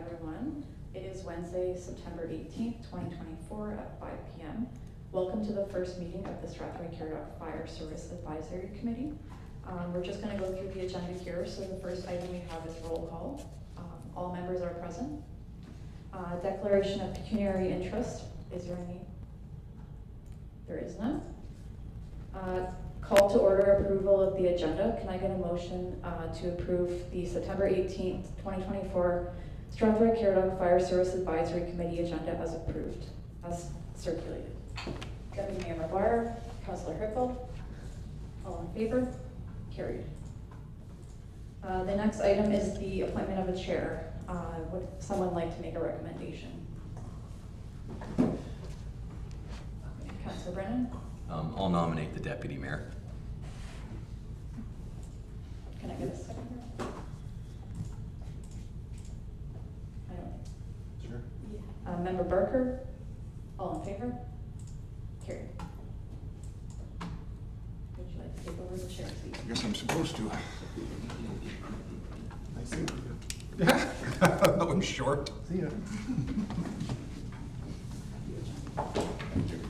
everyone. It is Wednesday, September 18th, 2024 at 5 p.m. Welcome to the first meeting of the Strathroy-Caradoc Fire Service Advisory Committee. We're just going to go through the agenda here. So the first item we have is roll call. All members are present. Declaration of pecuniary interest. Is there any? There is none. Call to order approval of the agenda. Can I get a motion to approve the September 18th, 2024 Strathroy-Caradoc Fire Service Advisory Committee agenda as approved, as circulated? Deputy Mayor McGuire, Councillor Hickle, all in favor? Carried. The next item is the appointment of a chair. Would someone like to make a recommendation? Councillor Brennan? I'll nominate the deputy mayor. Can I get a second here? I don't. Sure. Yeah. Member Barker? All in favor? Carried. Would you like to take over the chair seat? I guess I'm supposed to. Nice seeing you. Yeah, no, I'm short. See ya.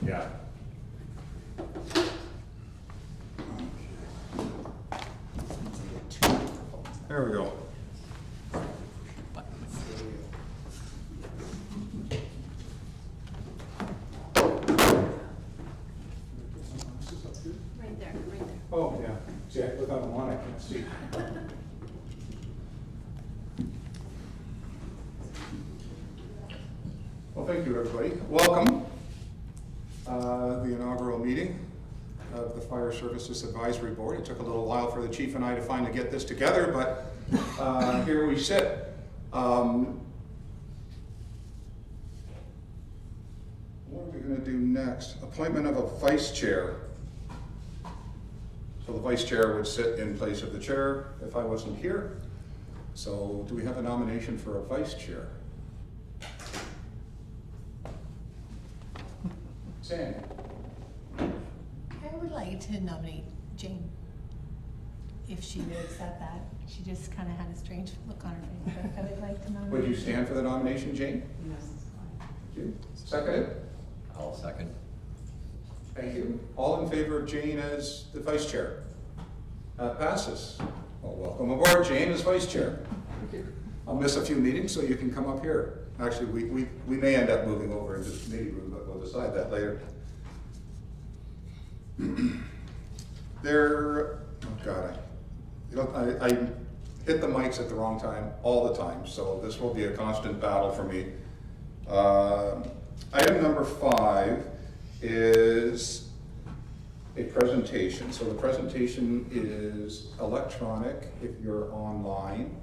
Yeah. There we go. Right there, right there. Oh, yeah. See, without them on, I can't see. Well, thank you, everybody. Welcome. The inaugural meeting of the Fire Services Advisory Board. It took a little while for the chief and I to finally get this together, but here we sit. What are we going to do next? Appointment of a vice chair. So the vice chair would sit in place of the chair if I wasn't here. So do we have a nomination for a vice chair? Sandy. I would like to nominate Jane, if she would accept that. She just kind of had a strange look on her face, but I would like to nominate. Would you stand for the nomination, Jane? Yes. You second it? I'll second. Thank you. All in favor of Jane as the vice chair? Passes. Well, welcome aboard, Jane, as vice chair. Thank you. I'll miss a few meetings, so you can come up here. Actually, we may end up moving over into the committee room, but we'll decide that later. I hit the mics at the wrong time all the time, so this will be a constant battle for me. Item number 5 is a presentation. So the presentation is electronic if you're online,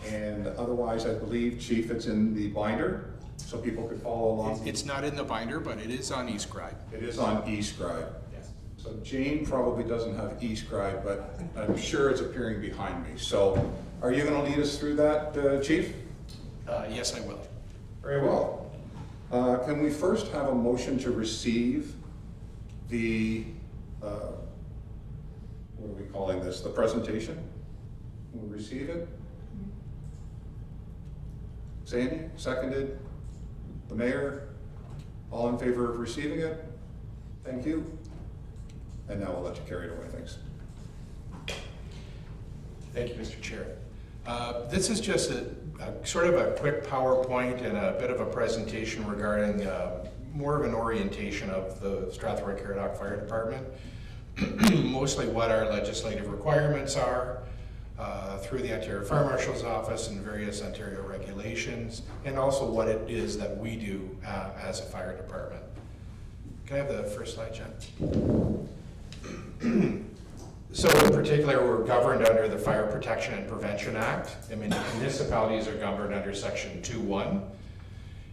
and otherwise I believe, Chief, it's in the binder so people could follow along. It's not in the binder, but it is on eScribe. It is on eScribe. Yes. So Jane probably doesn't have eScribe, but I'm sure it's appearing behind me. So are you going to lead us through that, Chief? Yes, I will. Very well. Can we first have a motion to receive the, what are we calling this, the presentation? We'll receive it. Sandy, seconded. The mayor, all in favor of receiving it? Thank you. And now we'll let you carry it away, thanks. Thank you, Mr. Chair. This is just a sort of a quick PowerPoint and a bit of a presentation regarding more of an orientation of the Strathroy-Caradoc Fire Department. Mostly what our legislative requirements are through the Ontario Fire Marshal's Office and various Ontario regulations, and also what it is that we do as a fire department. Can I have the first slide, Jen? So in particular, we're governed under the Fire Protection and Prevention Act. I mean, municipalities are governed under Section 2.1.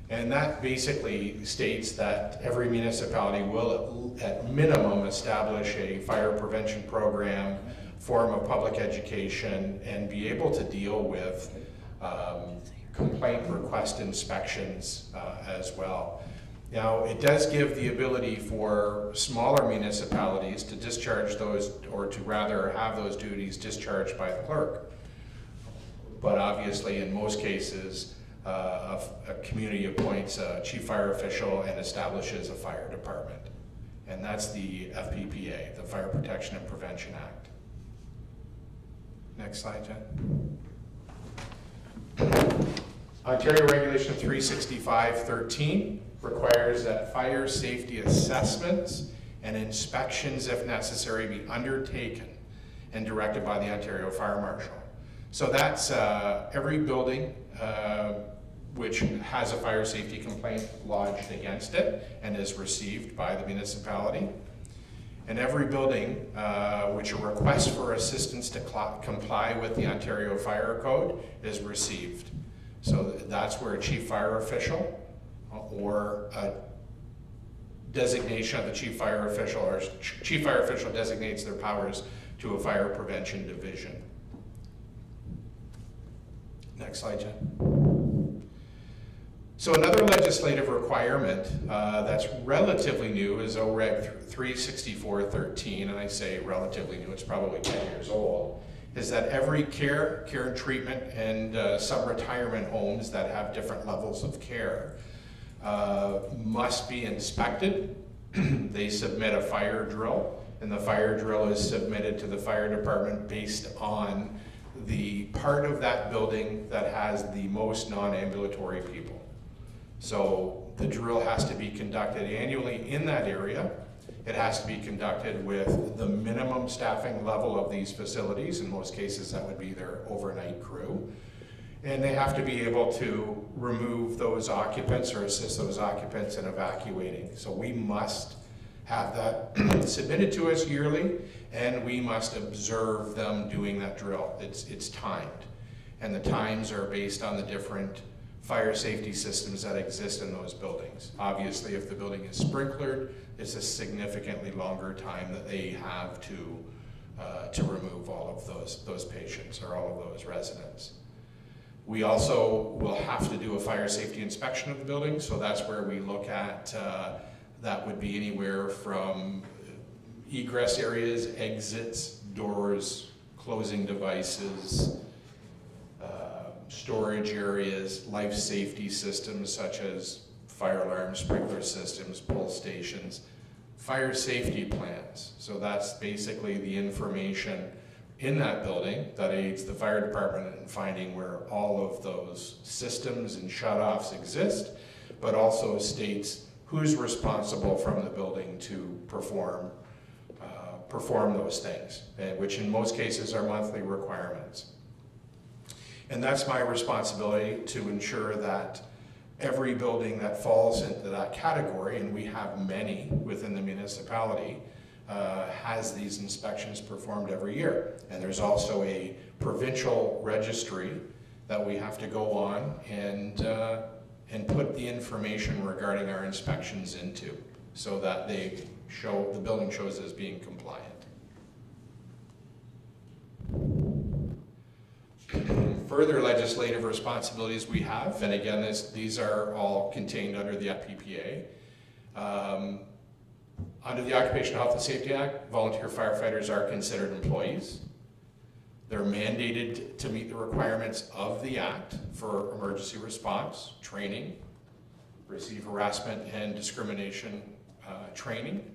And that basically states that every municipality will, at minimum, establish a fire prevention program, form of public education, and be able to deal with complaint request inspections as well. Now, it does give the ability for smaller municipalities to discharge those, or to rather have those duties discharged by the clerk. But obviously, in most cases, a community appoints a chief fire official and establishes a fire department. And that's the FPPA, the Fire Protection and Prevention Act. Next slide, Jen. Ontario Regulation 365.13 requires that fire safety assessments and inspections, if necessary, be undertaken and directed by the Ontario Fire Marshal. So that's every building which has a fire safety complaint lodged against it and is received by the municipality. And every building which a request for assistance to comply with the Ontario Fire Code is received. So that's where a chief fire official or a designation of the chief fire official or chief fire official designates their powers to a fire prevention division. Next slide, Jen. So another legislative requirement that's relatively new is OREG 364.13, and I say relatively new, it's probably 10 years old, is that every care and treatment, and sub-retirement homes that have different levels of care must be inspected. They submit a fire drill, and the fire drill is submitted to the fire department based on the part of that building that has the most non-ambulatory people. So the drill has to be conducted annually in that area. It has to be conducted with the minimum staffing level of these facilities. In most cases, that would be their overnight crew. And they have to be able to remove those occupants or assist those occupants in evacuating. So we must have that submitted to us yearly, and we must observe them doing that drill. It's timed, and the times are based on the different fire safety systems that exist in those buildings. Obviously, if the building is sprinklered, it's a significantly longer time that they have to remove all of those patients or all of those residents. We also will have to do a fire safety inspection of the building, so that's where we look at that would be anywhere from egress areas, exits, doors, closing devices, storage areas, life safety systems such as fire alarms, sprinkler systems, pull stations, fire safety plans. So that's basically the information in that building that aids the fire department in finding where all of those systems and shutoffs exist, but also states who's responsible from the building to perform those things, which in most cases are monthly requirements. And that's my responsibility to ensure that every building that falls into that category, and we have many within the municipality, has these inspections performed every year. And there's also a provincial registry that we have to go on and put the information regarding our inspections into, so that the building shows as being compliant. Further legislative responsibilities we have, and again, these are all contained under the FPPA. Under the Occupational Health and Safety Act, volunteer firefighters are considered employees. They're mandated to meet the requirements of the Act for emergency response, training, receive harassment and discrimination training.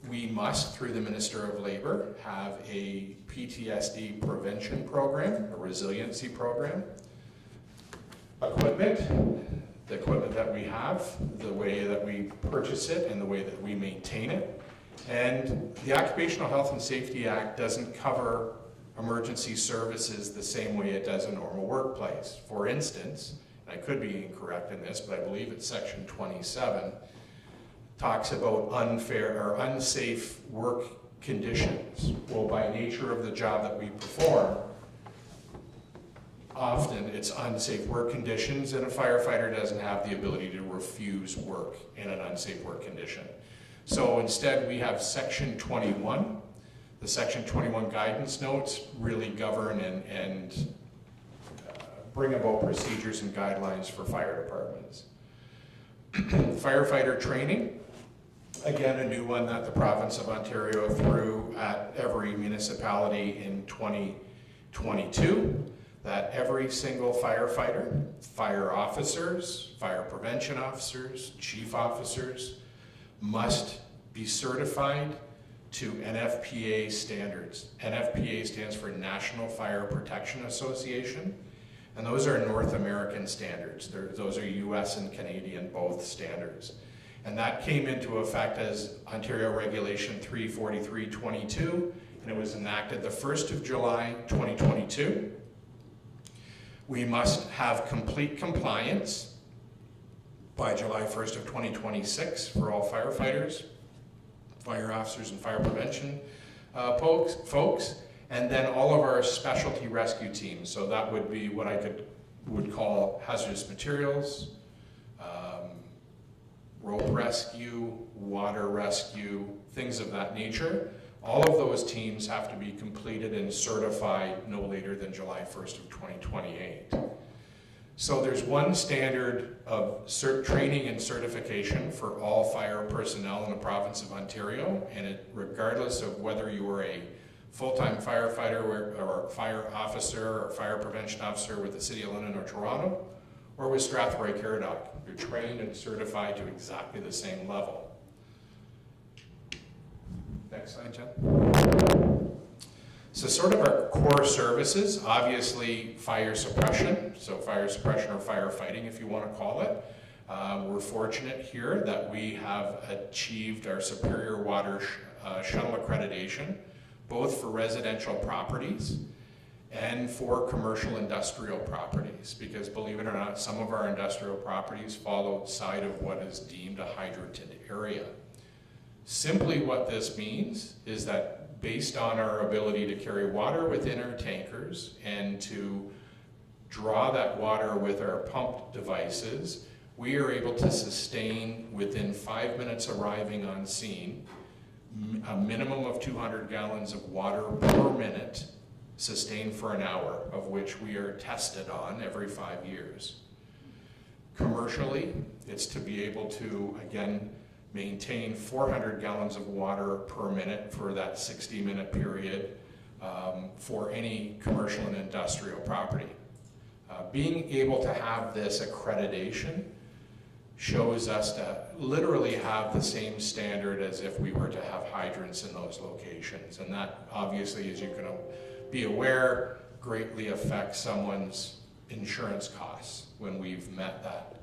We must, through the Minister of Labor, have a PTSD prevention program, a resiliency program. Equipment, the equipment that we have, the way that we purchase it, and the way that we maintain it. And the Occupational Health and Safety Act doesn't cover emergency services the same way it does a normal workplace. For instance, and I could be incorrect in this, but I believe it's section 27, talks about unfair or unsafe work conditions. Well, by nature of the job that we perform, often it's unsafe work conditions, and a firefighter doesn't have the ability to refuse work in an unsafe work condition. So instead we have section 21. The section 21 guidance notes really govern and bring about procedures and guidelines for fire departments. Firefighter training, again, a new one that the province of Ontario threw at every municipality in 2022. that every single firefighter, fire officers, fire prevention officers, chief officers must be certified to NFPA standards. NFPA stands for National Fire Protection Association, and those are North American standards. Those are US and Canadian both standards. And that came into effect as Ontario Regulation 34322, and it was enacted the 1st of July 2022. We must have complete compliance by July 1st of 2026 for all firefighters, fire officers, and fire prevention folks, and then all of our specialty rescue teams. So that would be what I would call hazardous materials, rope rescue, water rescue, things of that nature. All of those teams have to be completed and certified no later than July 1st of 2028. So there's one standard of training and certification for all fire personnel in the province of Ontario, and regardless of whether you are a full-time firefighter or fire officer or fire prevention officer with the City of London or Toronto, or with Strathroy-Caradoc, you're trained and certified to exactly the same level. Next slide, Jen. So sort of our core services, obviously fire suppression, so fire suppression or firefighting if you want to call it. We're fortunate here that we have achieved our Superior Water Shuttle accreditation, both for residential properties and for commercial industrial properties, because believe it or not, some of our industrial properties fall outside of what is deemed a hydranted area. Simply what this means is that based on our ability to carry water within our tankers and to draw that water with our pump devices, we are able to sustain within 5 minutes arriving on scene a minimum of 200 gallons of water per minute sustained for an hour, of which we are tested on every 5 years. Commercially, it's to be able to, again, maintain 400 gallons of water per minute for that 60-minute period for any commercial and industrial property. Being able to have this accreditation shows us to literally have the same standard as if we were to have hydrants in those locations. And that obviously, as you can be aware, greatly affects someone's insurance costs when we've met that.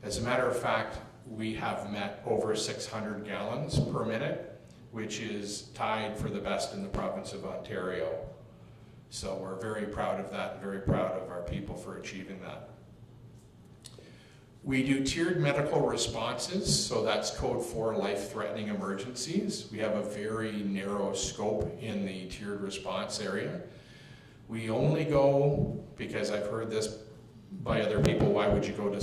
As a matter of fact, we have met over 600 gallons per minute, which is tied for the best in the province of Ontario. So we're very proud of that, and very proud of our people for achieving that. We do tiered medical responses, so that's code for life-threatening emergencies. We have a very narrow scope in the tiered response area. We only go, because I've heard this by other people, why would you go to a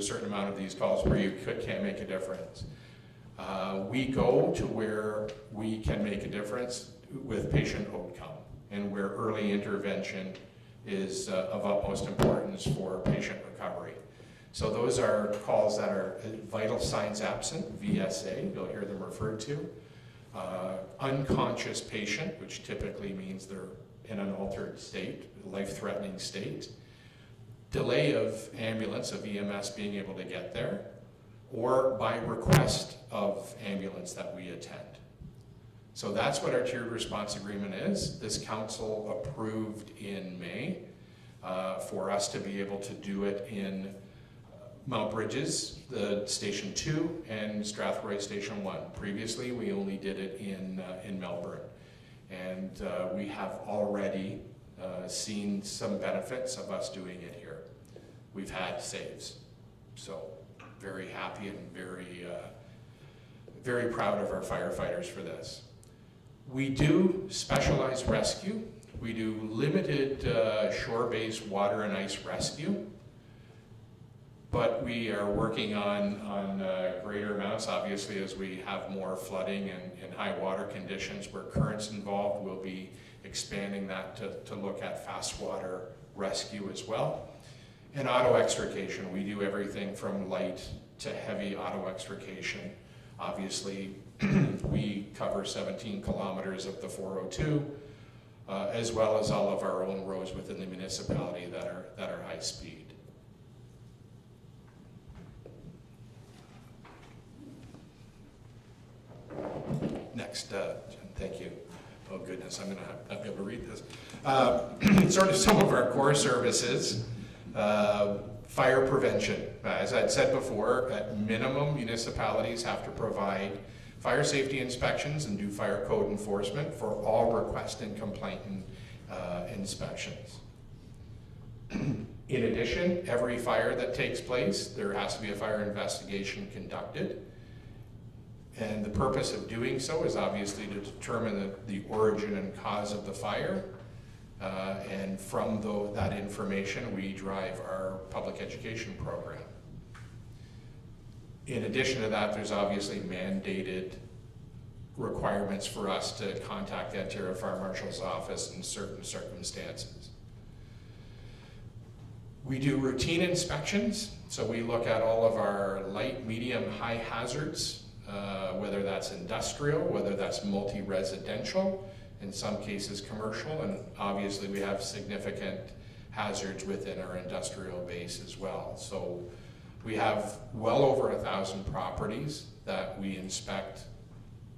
certain amount of these calls where you can't make a difference? We go to where we can make a difference with patient outcome and where early intervention is of utmost importance for patient recovery. So those are calls that are vital signs absent, VSA, you'll hear them referred to. Unconscious patient, which typically means they're in an altered state, life-threatening state. Delay of ambulance, of EMS being able to get there, or by request of ambulance that we attend. So that's what our tiered response agreement is. This council approved in May for us to be able to do it in Mount Bridges, the Station 2, and Strathroy Station 1. Previously, we only did it in Melbourne. And we have already seen some benefits of us doing it here. We've had saves. So very happy and very proud of our firefighters for this. We do specialized rescue. We do limited shore-based water and ice rescue. But we are working on greater amounts, obviously, as we have more flooding and high water conditions where currents involved. We'll be expanding that to look at fast water rescue as well. And auto extrication, we do everything from light to heavy auto extrication. Obviously, we cover 17 kilometers of the 402. as well as all of our own roads within the municipality that are high speed. Next, thank you. Oh goodness, I'm gonna not be able to read this. Sort of some of our core services, fire prevention. As I'd said before, at minimum, municipalities have to provide fire safety inspections and do fire code enforcement for all request and complaint inspections. In addition, every fire that takes place, there has to be a fire investigation conducted. And the purpose of doing so is obviously to determine the origin and cause of the fire. And from that information, we drive our public education program. In addition to that, there's obviously mandated requirements for us to contact the Ontario Fire Marshal's office in certain circumstances. We do routine inspections, so we look at all of our light, medium, high hazards, whether that's industrial, whether that's multi-residential, in some cases commercial, and obviously we have significant hazards within our industrial base as well. So we have well over 1,000 properties that we inspect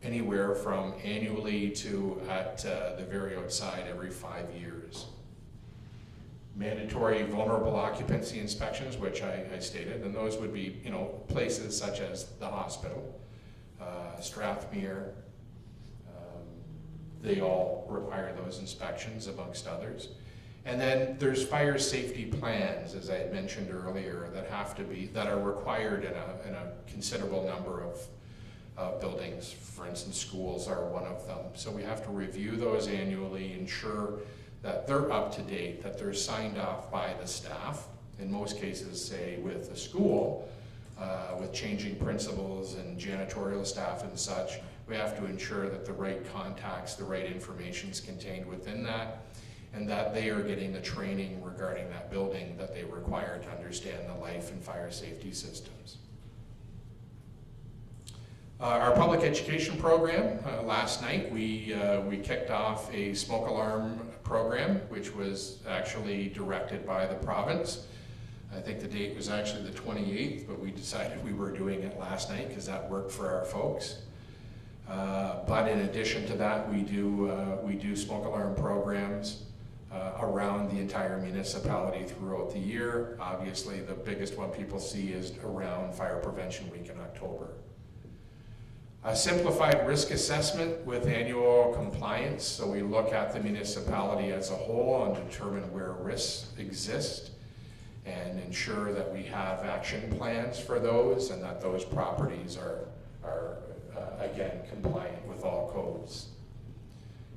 anywhere from annually to at the very outside every 5 years. Mandatory vulnerable occupancy inspections, which I stated, and those would be, places such as the hospital, Strathmere. They all require those inspections amongst others. And then there's fire safety plans, as I had mentioned earlier, that are required in a considerable number of buildings. For instance, schools are one of them. So we have to review those annually, ensure that they're up to date, that they're signed off by the staff. In most cases, say with the school, with changing principals and janitorial staff and such, we have to ensure that the right contacts, the right information is contained within that, and that they are getting the training regarding that building that they require to understand the life and fire safety systems. Our public education program, last night we kicked off a smoke alarm program, which was actually directed by the province. I think the date was actually the 28th, but we decided we were doing it last night because that worked for our folks. But in addition to that, we do smoke alarm programs around the entire municipality throughout the year. Obviously, the biggest one people see is around Fire Prevention Week in October. A simplified risk assessment with annual compliance. So we look at the municipality as a whole and determine where risks exist and ensure that we have action plans for those and that those properties are again, compliant with all codes.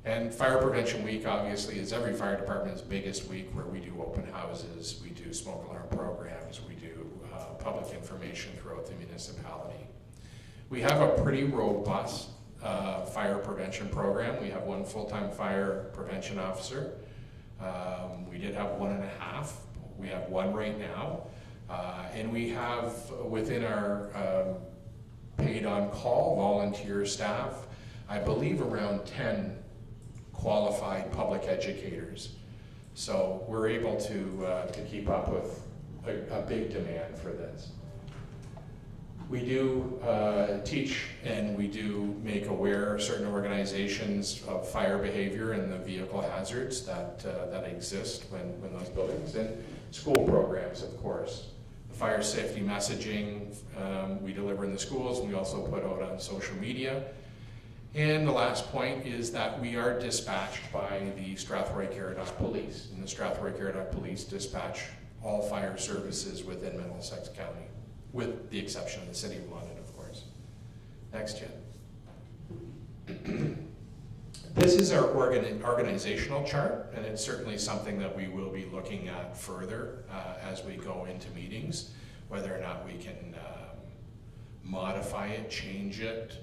And Fire Prevention Week, obviously, is every fire department's biggest week, where we do open houses, we do smoke alarm programs, we do public information throughout the municipality. We have a pretty robust fire prevention program. We have one full-time fire prevention officer. We did have 1.5. We have one right now. And we have within our paid on-call volunteer staff, I believe around 10 qualified public educators. So we're able to keep up with a big demand for this. We do teach and we do make aware certain organizations of fire behavior and the vehicle hazards that exist when those buildings, and school programs, of course. The fire safety messaging we deliver in the schools, and we also put out on social media. And the last point is that we are dispatched by the Strathroy-Caradoc Police, and the Strathroy-Caradoc Police dispatch all fire services within Middlesex County, with the exception of the City of London, of course. Next, Jen. This is our organizational chart, and it's certainly something that we will be looking at further as we go into meetings, whether or not we can modify it, change it,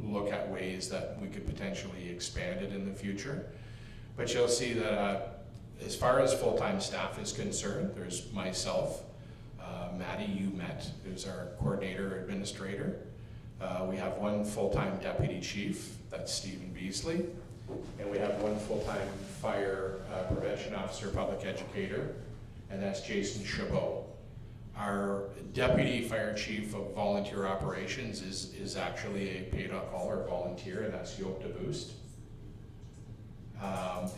look at ways that we could potentially expand it in the future. But you'll see that as far as full-time staff is concerned, there's myself, Maddie, you met, who's our coordinator administrator. We have one full-time deputy chief, that's Stephen Beasley. And we have one full-time fire prevention officer, public educator, and that's Jason Chabot. Our deputy fire chief of volunteer operations is actually a paid-on-call or volunteer, and that's Yoke DeBoost.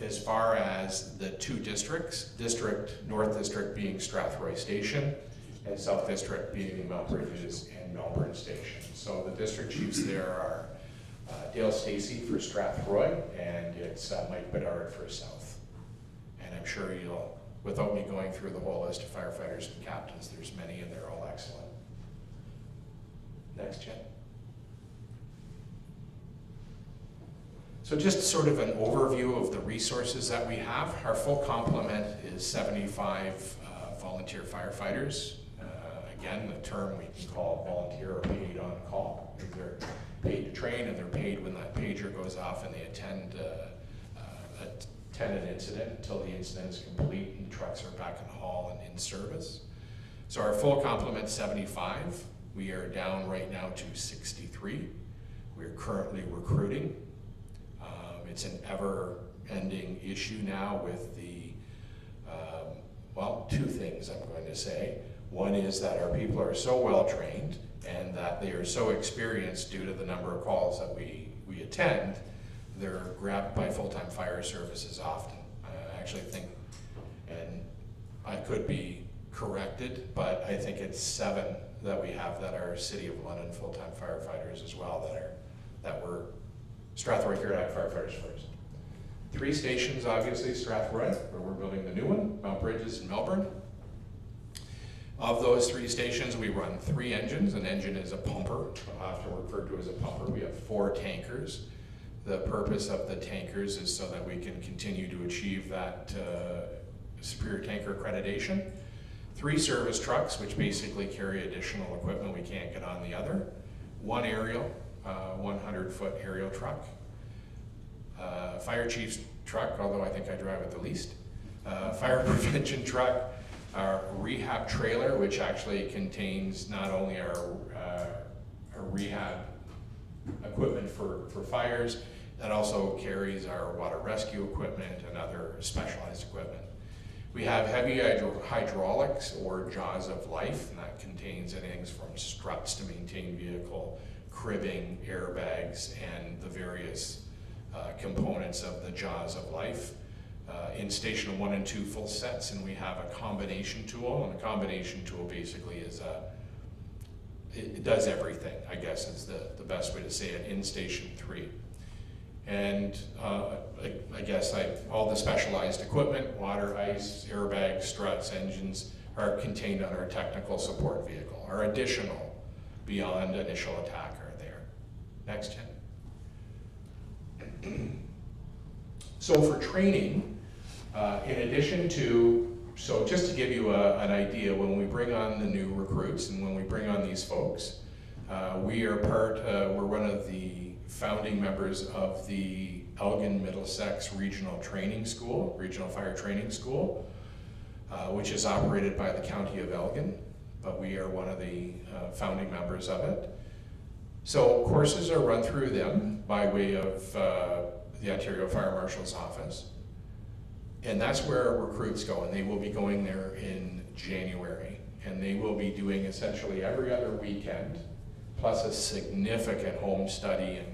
As far as the two districts, North District being Strathroy Station, and South District being Mount Bridges and Melbourne Station. So the district chiefs there are Dale Stacey for Strathroy, and it's Mike Bedard for South. And I'm sure you'll, without me going through the whole list of firefighters and captains, there's many and they're all excellent. Next, Jen. So just sort of an overview of the resources that we have. Our full complement is 75 volunteer firefighters. Again, the term we can call volunteer or paid on call. They're paid to train and they're paid when that pager goes off and they attend an incident until the incident is complete and the trucks are back in the hall and in service. So our full complement 75. We are down right now to 63. We're currently recruiting. It's an ever-ending issue now with the, well, two things I'm going to say. One is that our people are so well-trained and that they are so experienced due to the number of calls that we attend, they're grabbed by full-time fire services often. I actually think, and I could be corrected, but I think it's 7 that we have that are City of London full-time firefighters as well that were Strathroy-Caradoc firefighters first. 3 stations, obviously, Strathroy, where we're building the new one, Mount Bridges and Melbourne. Of those 3 stations, we run 3 engines. An engine is a pumper, often referred to as a pumper. We have 4 tankers. The purpose of the tankers is so that we can continue to achieve that Superior Tanker accreditation. 3 service trucks, which basically carry additional equipment we can't get on the other. 1 aerial, 100-foot aerial truck. Fire chief's truck, although I think I drive it the least. Fire prevention truck. Our rehab trailer, which actually contains not only our rehab equipment for fires, that also carries our water rescue equipment and other specialized equipment. We have heavy hydraulics or jaws of life, and that contains anything from struts to maintain vehicle, cribbing, airbags, and the various components of the jaws of life. In station 1 and 2 full sets, and we have a combination tool, and a combination tool basically is it does everything, I guess is the best way to say it, in station 3. And I guess all the specialized equipment, water, ice, airbags, struts, engines, are contained on our technical support vehicle. Our additional beyond initial attack are there. Next, Jen. So for training, in addition to, so just to give you an idea, when we bring on the new recruits and when we bring on these folks, we're one of the founding members of the Elgin Middlesex Regional Training School, Regional Fire Training School, which is operated by the County of Elgin, but we are one of the founding members of it. So courses are run through them by way of the Ontario Fire Marshal's office. And that's where our recruits go, and they will be going there in January. And they will be doing essentially every other weekend, plus a significant home study and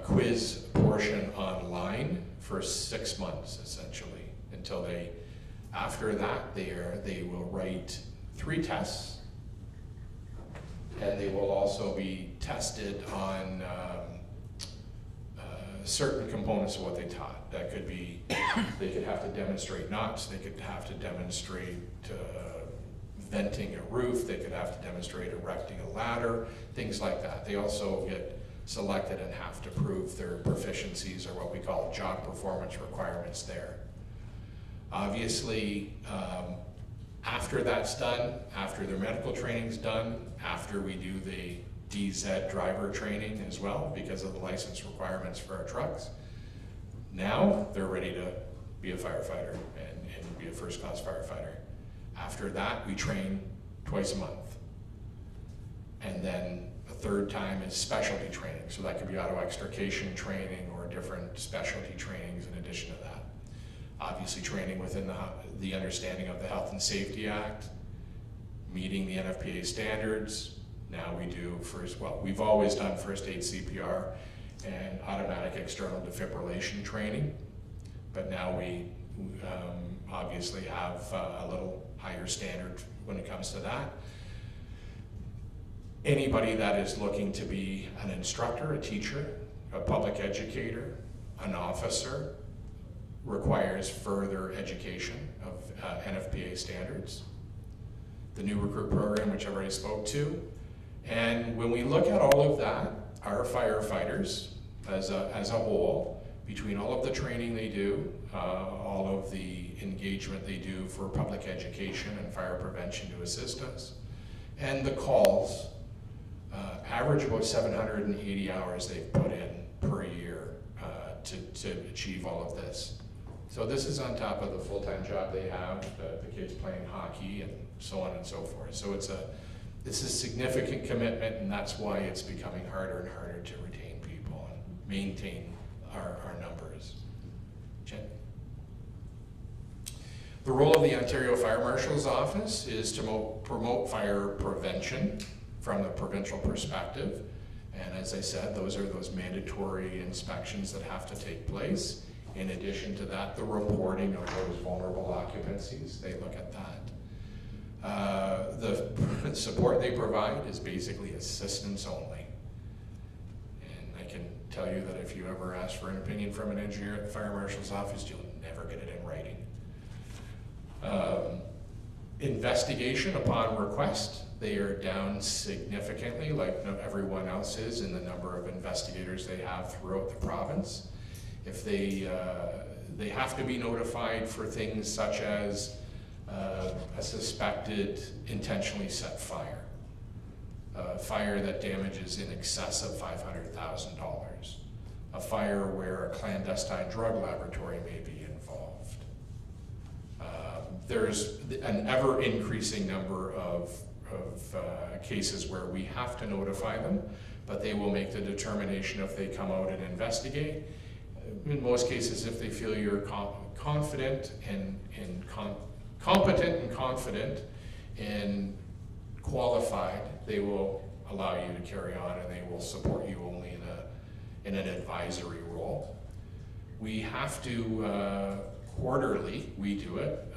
quiz portion online for 6 months, essentially, until they, after that, they will write 3 tests, and they will also be tested on certain components of what they taught. That could be, they could have to demonstrate knots, they could have to demonstrate venting a roof, they could have to demonstrate erecting a ladder, things like that. They also get selected and have to prove their proficiencies or what we call job performance requirements there. Obviously, after that's done, after their medical training's done, after we do the DZ driver training as well because of the license requirements for our trucks, now they're ready to be a firefighter and be a first-class firefighter. After that, we train twice a month. And then A third time is specialty training. So that could be auto extrication training or different specialty trainings in addition to that. Obviously training within the understanding of the Health and Safety Act, meeting the NFPA standards. Now we do we've always done first aid CPR and automatic external defibrillation training, but now we obviously have a little higher standard when it comes to that. Anybody that is looking to be an instructor, a teacher, a public educator, an officer, requires further education of NFPA standards. The new recruit program, which I already spoke to. And when we look at all of that, our firefighters as a whole, between all of the training they do, all of the engagement they do for public education and fire prevention to assist us, and the calls, average about 780 hours they've put in per year to achieve all of this. So this is on top of the full-time job they have, the kids playing hockey and so on and so forth. So it's a significant commitment, and that's why it's becoming harder and harder to retain people and maintain our numbers. Jen? The role of the Ontario Fire Marshal's Office is to promote fire prevention from the provincial perspective. And as I said, those are those mandatory inspections that have to take place. In addition to that, the reporting of those vulnerable occupancies, they look at that. The support they provide is basically assistance only. And I can tell you that if you ever ask for an opinion from an engineer at the Fire Marshal's Office, you'll never get it in writing. Investigation upon request, they are down significantly, like everyone else is, in the number of investigators they have throughout the province. If they have to be notified for things such as a suspected intentionally set fire, a fire that damages in excess of $500,000, a fire where a clandestine drug laboratory may be involved. There's an ever-increasing number of cases where we have to notify them, but they will make the determination if they come out and investigate. In most cases, if they feel you're confident and competent and confident and qualified, they will allow you to carry on, and they will support you only in an advisory role. We have to quarterly, we do it,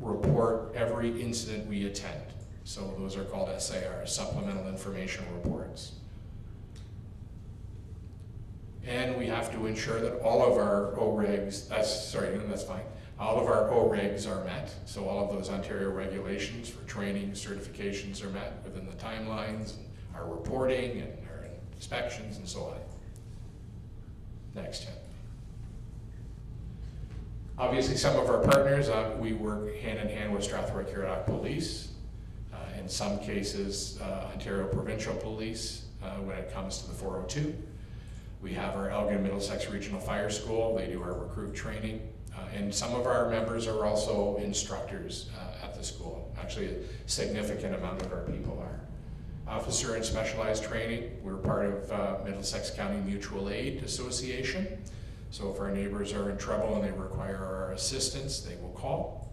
report every incident we attend. So those are called SIR, Supplemental Information Reports. And we have to ensure that all of our OREGs, all of our OREGs are met. So all of those Ontario regulations for training, certifications are met within the timelines, and our reporting and our inspections and so on. Next, Jen. Obviously, some of our partners, we work hand in hand with Strathroy-Caradoc Police. In some cases, Ontario Provincial Police when it comes to the 402. We have our Elgin Middlesex Regional Fire School. They do our recruit training. And some of our members are also instructors at the school. Actually, a significant amount of our people are. Officer and specialized training, we're part of Middlesex County Mutual Aid Association. So if our neighbors are in trouble and they require our assistance, they will call.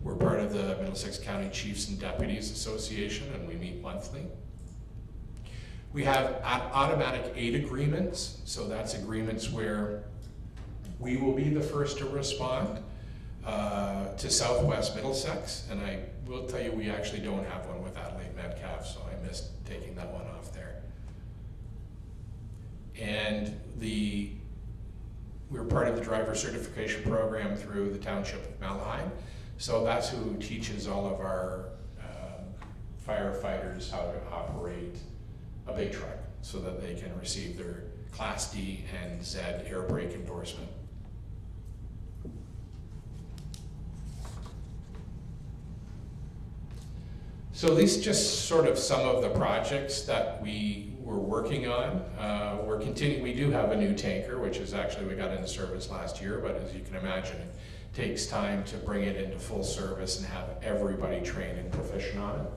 We're part of the Middlesex County Chiefs and Deputies Association, and we meet monthly. We have automatic aid agreements, so that's agreements where we will be the first to respond to Southwest Middlesex, and I will tell you we actually don't have one with Adelaide Metcalf, so I missed taking that one off there. And we're part of the driver certification program through the Township of Malahide, so that's who teaches all of our firefighters how to operate a big truck so that they can receive their Class D and Z air brake endorsement. So these just sort of some of the projects that we were working on. We're continuing, we do have a new tanker, which is actually, we got into service last year, but as you can imagine, it takes time to bring it into full service and have everybody trained and proficient on it.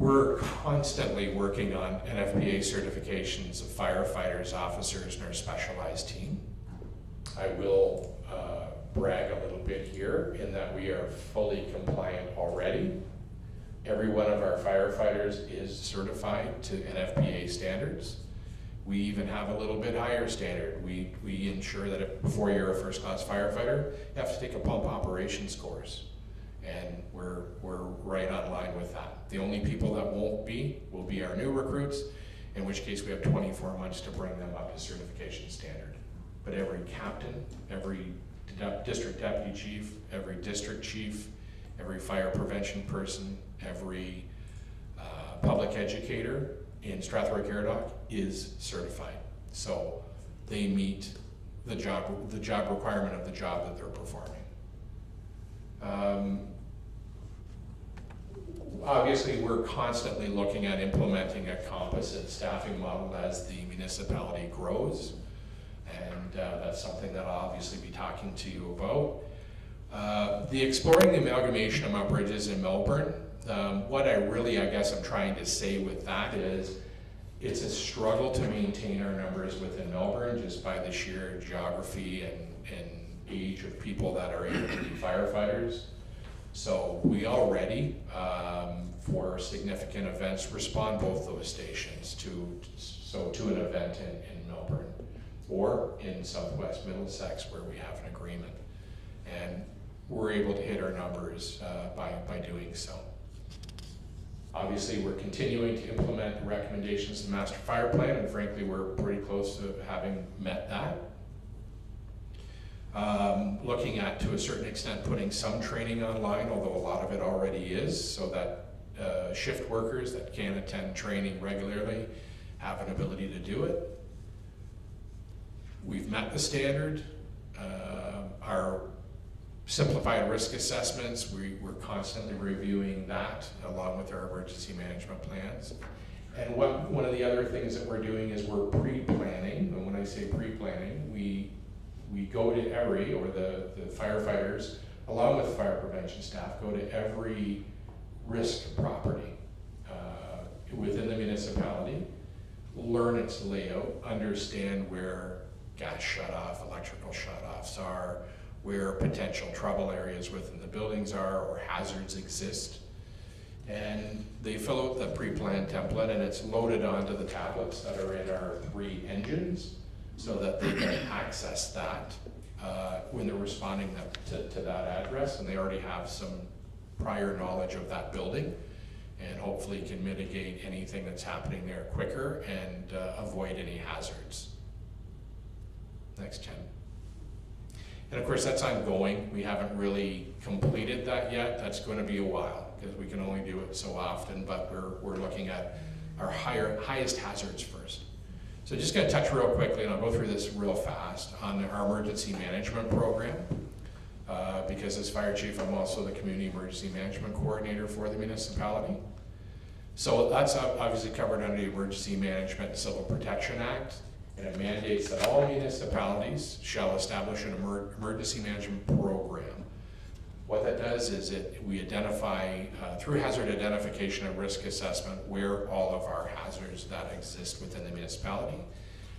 We're constantly working on NFPA certifications of firefighters, officers, and our specialized team. I will brag a little bit here in that we are fully compliant already. Every one of our firefighters is certified to NFPA standards. We even have a little bit higher standard. We ensure that before you're a first-class firefighter, you have to take a pump operations course. And we're right on line with that. The only people that won't be will be our new recruits, in which case we have 24 months to bring them up to certification standard. But every captain, every district deputy chief, every district chief, every fire prevention person, every public educator in Strathroy-Caradoc is certified. So they meet the job requirement of the job that they're performing. Obviously, we're constantly looking at implementing a composite staffing model as the municipality grows, and that's something that I'll obviously be talking to you about. The exploring the amalgamation of Mount Bridges in Melbourne, what I guess I'm trying to say with that is it's a struggle to maintain our numbers within Melbourne just by the sheer geography and age of people that are able to be firefighters. So we already, for significant events, respond both those stations to an event in Melbourne or in Southwest Middlesex where we have an agreement. And we're able to hit our numbers by doing so. Obviously, we're continuing to implement the recommendations of the Master Fire Plan, and frankly, we're pretty close to having met that. Looking at, to a certain extent, putting some training online, although a lot of it already is, so that shift workers that can attend training regularly have an ability to do it. We've met the standard. Our simplified risk assessments, we're constantly reviewing that along with our emergency management plans. And one of the other things that we're doing is we're pre-planning, and when I say pre-planning, we go to every, or the firefighters, along with fire prevention staff, go to every risk property within the municipality, learn its layout, understand where gas shutoff, electrical shutoffs are, where potential trouble areas within the buildings are, or hazards exist. And they fill out the pre-planned template, and it's loaded onto the tablets that are in our 3 engines, so that they can access that when they're responding to that address, and they already have some prior knowledge of that building, and hopefully can mitigate anything that's happening there quicker and avoid any hazards. Next, Jen. And of course, that's ongoing. We haven't really completed that yet. That's going to be a while, because we can only do it so often, but we're looking at our highest hazards first. So just going to touch real quickly, and I'll go through this real fast, on our emergency management program. Because as fire chief, I'm also the community emergency management coordinator for the municipality. So that's obviously covered under the Emergency Management and Civil Protection Act, and it mandates that all municipalities shall establish an emergency management program. What that does is we identify, through hazard identification and risk assessment, where all of our hazards that exist within the municipality.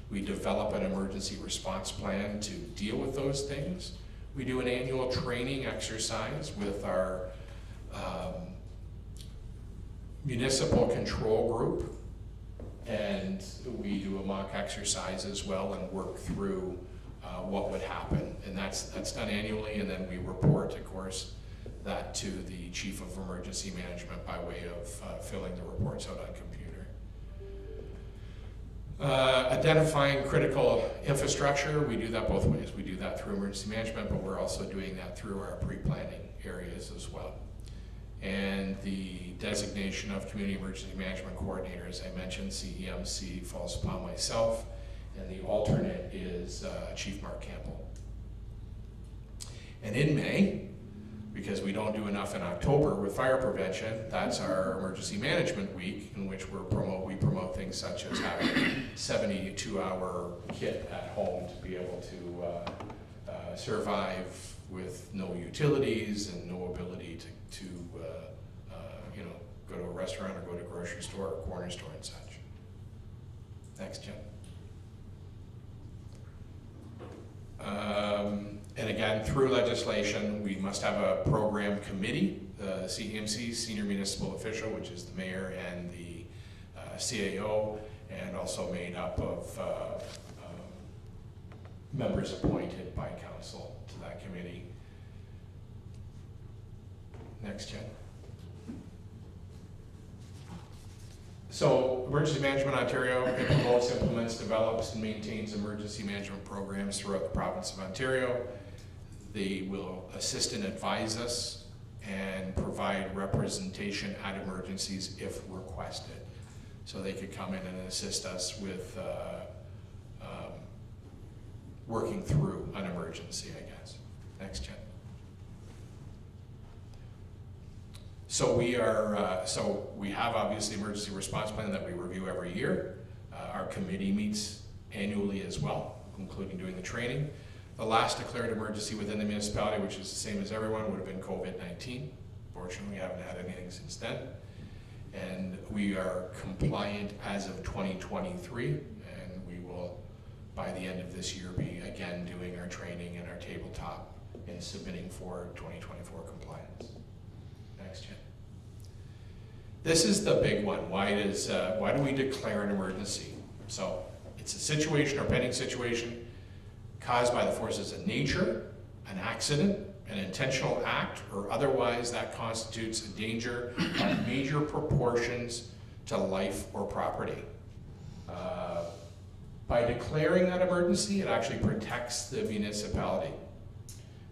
We develop an emergency response plan to deal with those things. We do an annual training exercise with our municipal control group, and we do a mock exercise as well and work through what would happen. And that's done annually, and then we report, of course, that to the Chief of Emergency Management by way of filling the reports out on computer. Identifying critical infrastructure, we do that both ways. We do that through emergency management, but we're also doing that through our pre-planning areas as well. And the designation of community emergency management coordinator, as I mentioned, CEMC, falls upon myself, and the alternate is Chief Mark Campbell. And in May, because we don't do enough in October with fire prevention, that's our emergency management week, in which we promote things such as having a 72-hour kit at home to be able to survive with no utilities and no ability to go to a restaurant or go to a grocery store or corner store and such. Next, Jen. And again, through legislation, we must have a program committee, the CMC, Senior Municipal Official, which is the mayor and the CAO, and also made up of members appointed by council to that committee. Next, Jen. So, Emergency Management Ontario, it promotes, implements, develops, and maintains emergency management programs throughout the province of Ontario. They will assist and advise us and provide representation at emergencies if requested. So they could come in and assist us with working through an emergency, I guess. Next, Jen. So we have obviously emergency response plan that we review every year. Our committee meets annually as well, including doing the training. The last declared emergency within the municipality, which is the same as everyone, would have been COVID-19. Fortunately, we haven't had anything since then. And we are compliant as of 2023, and we will, by the end of this year, be again doing our training and our tabletop and submitting for 2024 compliance. Next, Jen. This is the big one. Why do we declare an emergency? So it's a situation or pending situation caused by the forces of nature, an accident, an intentional act, or otherwise that constitutes a danger of major proportions to life or property. By declaring that emergency, it actually protects the municipality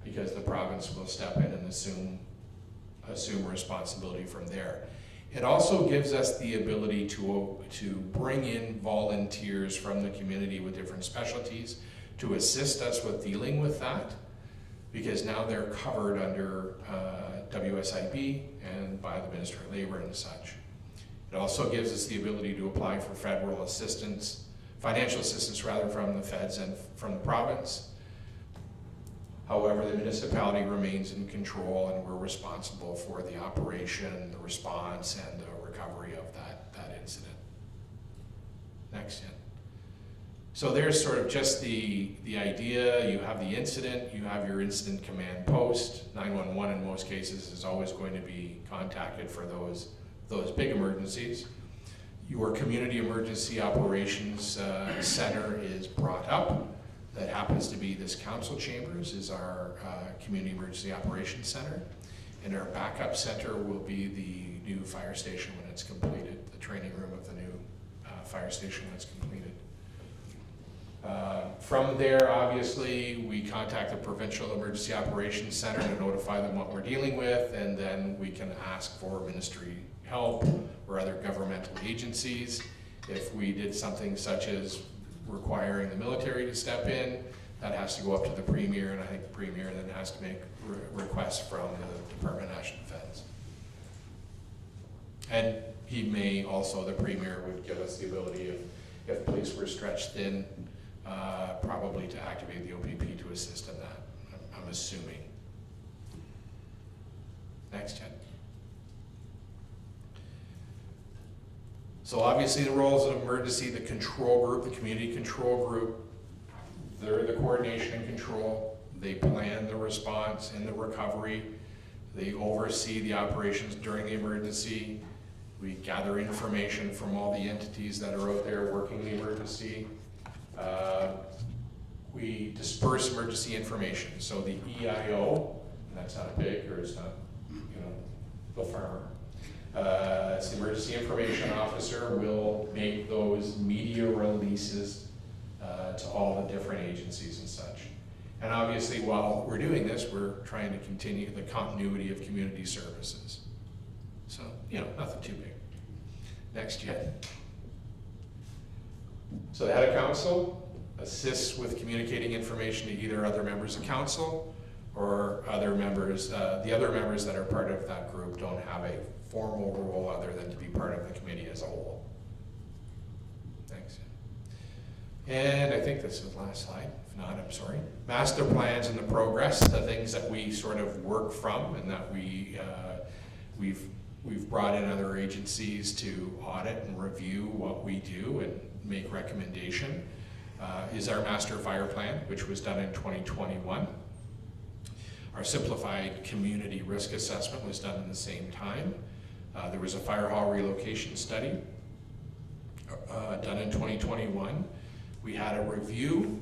because the province will step in and assume responsibility from there. It also gives us the ability to bring in volunteers from the community with different specialties to assist us with dealing with that, because now they're covered under WSIB and by the Ministry of Labor and such. It also gives us the ability to apply for federal assistance, financial assistance rather, from the feds and from the province. However, the municipality remains in control and we're responsible for the operation, the response, and the recovery of that incident. Next, Jen. So there's sort of just the idea. You have the incident, you have your incident command post. 911 in most cases is always going to be contacted for those big emergencies. Your community emergency operations center is brought up. That happens to be this council chambers is our community emergency operations center. And our backup center will be the new fire station when it's completed, the training room of the new fire station when it's completed. From there, obviously, we contact the Provincial Emergency Operations Center to notify them what we're dealing with, and then we can ask for ministry help or other governmental agencies. If we did something such as requiring the military to step in, that has to go up to the Premier, and I think the Premier then has to make requests from the Department of National Defense. And he may also, the Premier would give us the ability, if police were stretched thin, probably to activate the OPP to assist in that, I'm assuming. Next, Jen. So obviously the roles of emergency, the control group, the community control group, they're the coordination and control. They plan the response and the recovery. They oversee the operations during the emergency. We gather information from all the entities that are out there working the emergency. We disperse emergency information. So the EIO, and that's not big, or it's not, the farmer. It's the Emergency Information Officer will make those media releases to all the different agencies and such. And obviously, while we're doing this, we're trying to continue the continuity of community services. So, nothing too big. Next, Jen. So the head of council assists with communicating information to either other members of council or other members. The other members that are part of that group don't have a formal role other than to be part of the committee as a whole. Thanks. And I think this is the last slide. If not, I'm sorry. Master plans and the progress, the things that we sort of work from and that we've We've brought in other agencies to audit and review what we do and make recommendation. Is our master fire plan, which was done in 2021. Our simplified community risk assessment was done in the same time. There was a fire hall relocation study done in 2021. We had a review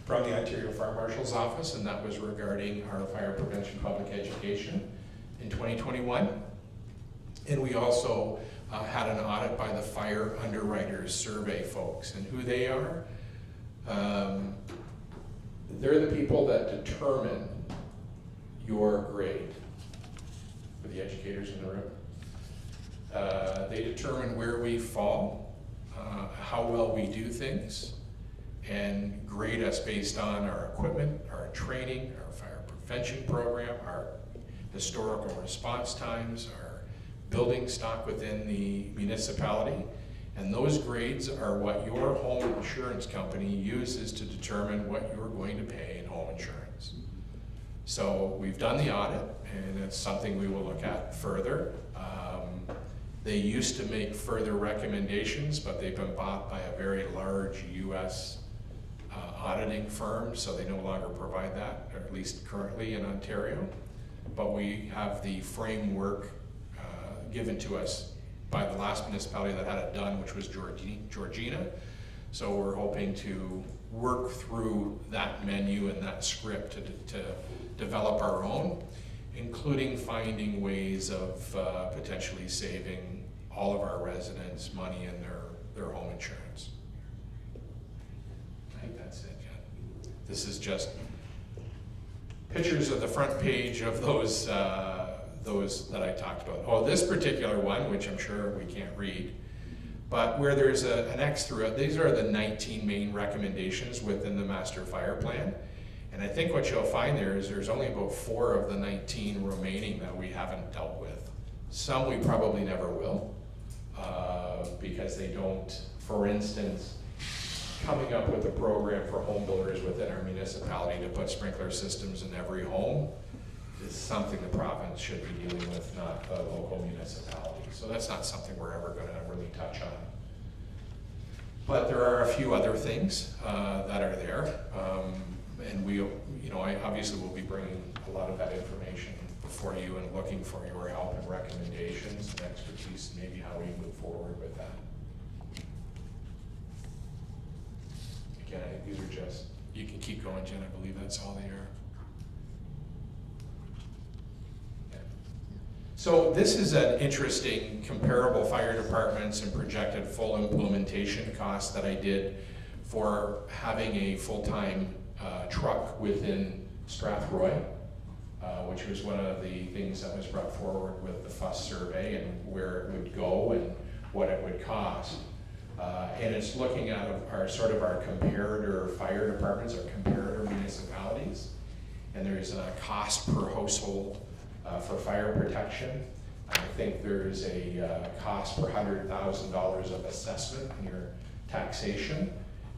from the Ontario Fire Marshal's Office, and that was regarding our fire prevention public education in 2021. And we also had an audit by the Fire Underwriters Survey folks, and who they are. They're the people that determine your grade for the educators in the room. They determine where we fall, how well we do things, and grade us based on our equipment, our training, our fire prevention program, our historical response times, our building stock within the municipality. And those grades are what your home insurance company uses to determine what you're going to pay in home insurance. So we've done the audit, and it's something we will look at further. They used to make further recommendations, but they've been bought by a very large US auditing firm, so they no longer provide that, or at least currently in Ontario. But we have the framework given to us by the last municipality that had it done, which was Georgina. So we're hoping to work through that menu and that script to develop our own, including finding ways of potentially saving all of our residents money in their home insurance. I think that's it, Jen. This is just pictures of the front page of those that I talked about. Oh, this particular one, which I'm sure we can't read, but where there's an X through it, these are the 19 main recommendations within the master fire plan. And I think what you'll find there is there's only about 4 of the 19 remaining that we haven't dealt with. Some we probably never will, because they don't, for instance, coming up with a program for home builders within our municipality to put sprinkler systems in every home is something the province should be dealing with, not the local municipality. So that's not something we're ever going to really touch on. But there are a few other things that are there. And we, I obviously will be bringing a lot of that information before you and looking for your help and recommendations and expertise, and maybe how we move forward with that. Again, I think these are just, you can keep going, Jen, I believe that's all they are. Yeah. So this is an interesting comparable fire departments and projected full implementation costs that I did for having a full-time truck within Strathroy, which was one of the things that was brought forward with the FUS survey and where it would go and what it would cost. And it's looking at our sort of our comparator fire departments, our comparator municipalities. And there's a cost per household for fire protection. I think there's a cost per $100,000 of assessment in your taxation.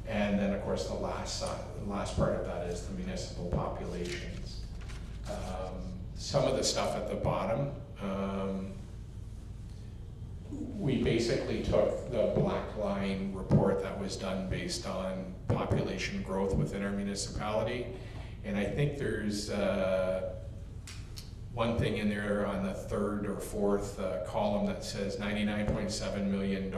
And then, of course, the last part of that is the municipal populations. Some of the stuff at the bottom, we basically took the black line report that was done based on population growth within our municipality. And I think there's one thing in there on the 3rd or 4th column that says $99.7 million.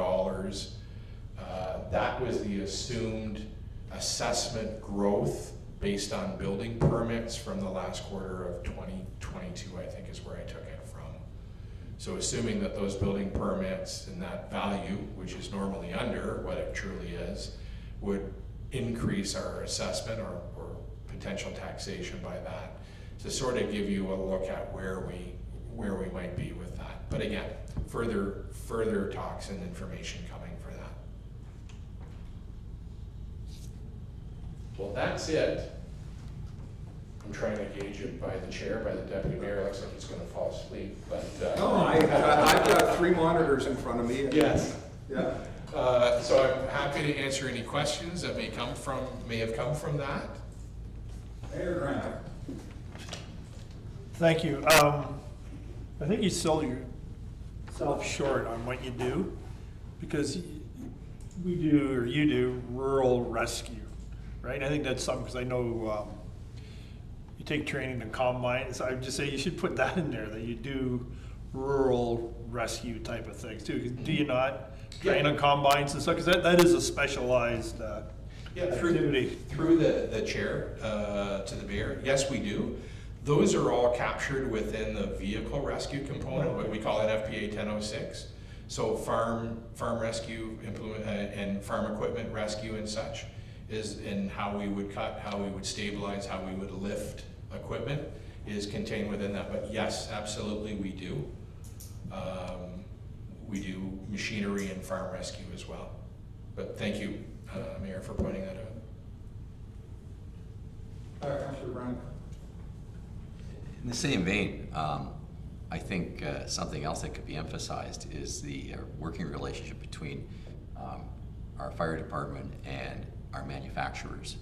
That was the assumed assessment growth based on building permits from the last quarter of 2022, I think is where I took it from. So assuming that those building permits and that value, which is normally under what it truly is, would increase our assessment or potential taxation by that, to sort of give you a look at where we might be with that. But again, further talks and information coming for that. Well, that's it. I'm trying to gauge it by the chair, by the deputy mayor. Looks like he's going to fall asleep. But No, I've got 3 monitors in front of me. Yes. Yeah. So I'm happy to answer any questions that may have come from that. Mayor Grant. Thank you. I think you still yourself short on what you do, because we do, or you do, rural rescue, right? I think that's something, because I know you take training in combine, so I would just say you should put that in there, that you do rural rescue type of things too. Do you not train on combines and stuff? Because that is a specialized activity. Through the chair to the mayor, yes, we do. Those are all captured within the vehicle rescue component, what we call an FPA 1006. So farm rescue and farm equipment rescue and such is in how we would cut, how we would stabilize, how we would lift equipment is contained within that. But yes, absolutely we do. We do machinery and farm rescue as well. But thank you, Mayor, for pointing that out. Councillor Brown. In the same vein, I think something else that could be emphasized is the working relationship between our fire department and our manufacturers.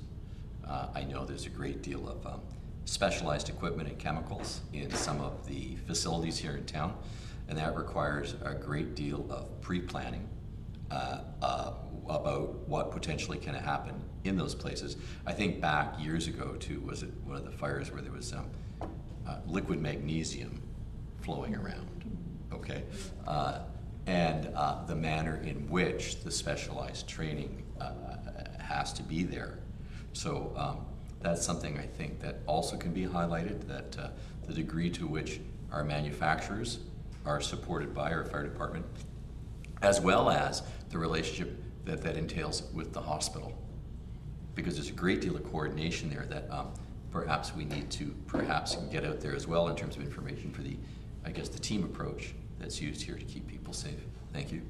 I know there's a great deal of specialized equipment and chemicals in some of the facilities here in town, and that requires a great deal of pre-planning about what potentially can happen in those places. I think back years ago to, was it one of the fires where there was liquid magnesium flowing around, okay? And the manner in which the specialized training has to be there. So that's something I think that also can be highlighted, that the degree to which our manufacturers are supported by our fire department, as well as the relationship that entails with the hospital. Because there's a great deal of coordination there that perhaps we need to get out there as well in terms of information for the, I guess, the team approach that's used here to keep people safe. Thank you.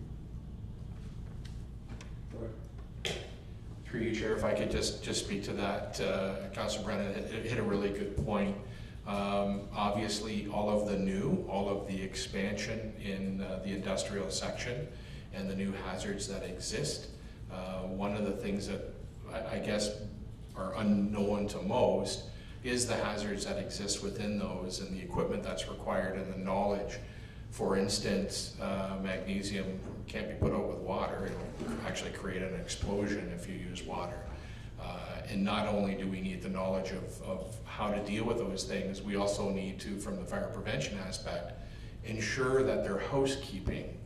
Through you, Chair, if I could just speak to that, Councilor Brennan hit a really good point. Obviously, all of the expansion in the industrial section and the new hazards that exist. One of the things that I guess are unknown to most is the hazards that exist within those and the equipment that's required and the knowledge. For instance, magnesium can't be put out with water. It'll actually create an explosion if you use water. And not only do we need the knowledge of how to deal with those things, we also need to, from the fire prevention aspect, ensure that their housekeeping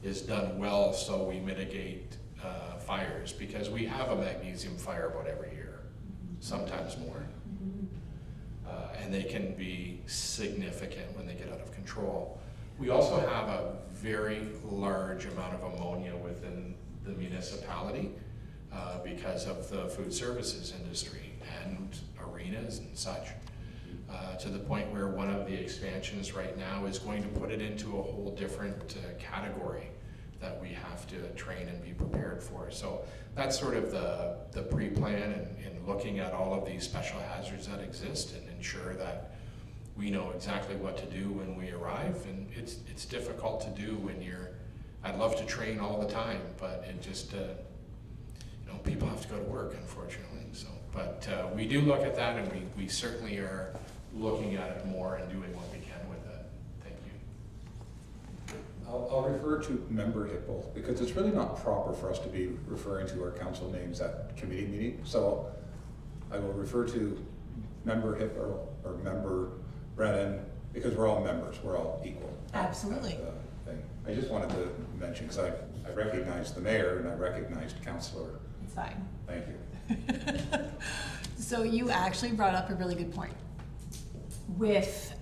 is done well so we mitigate fires, because we have a magnesium fire about every year, sometimes more. And they can be significant when they get out of control. We also have a very large amount of ammonia within the municipality because of the food services industry and arenas and such, to the point where one of the expansions right now is going to put it into a whole different category that we have to train and be prepared for. So that's sort of the pre-plan and looking at all of these special hazards that exist and ensure that we know exactly what to do when we arrive. And it's difficult to do when I'd love to train all the time, but it just, people have to go to work, unfortunately. So, but we do look at that, and we certainly are looking at it more and doing what we can with it. Thank you. I'll refer to Member Hipple, because it's really not proper for us to be referring to our council names at committee meeting. So I will refer to Member Hipple or Member Brennan, because we're all members, we're all equal. Absolutely. Thing. I just wanted to mention, because I recognized the mayor and I recognized Councillor. It's fine. Thank you. So you actually brought up a really good point. With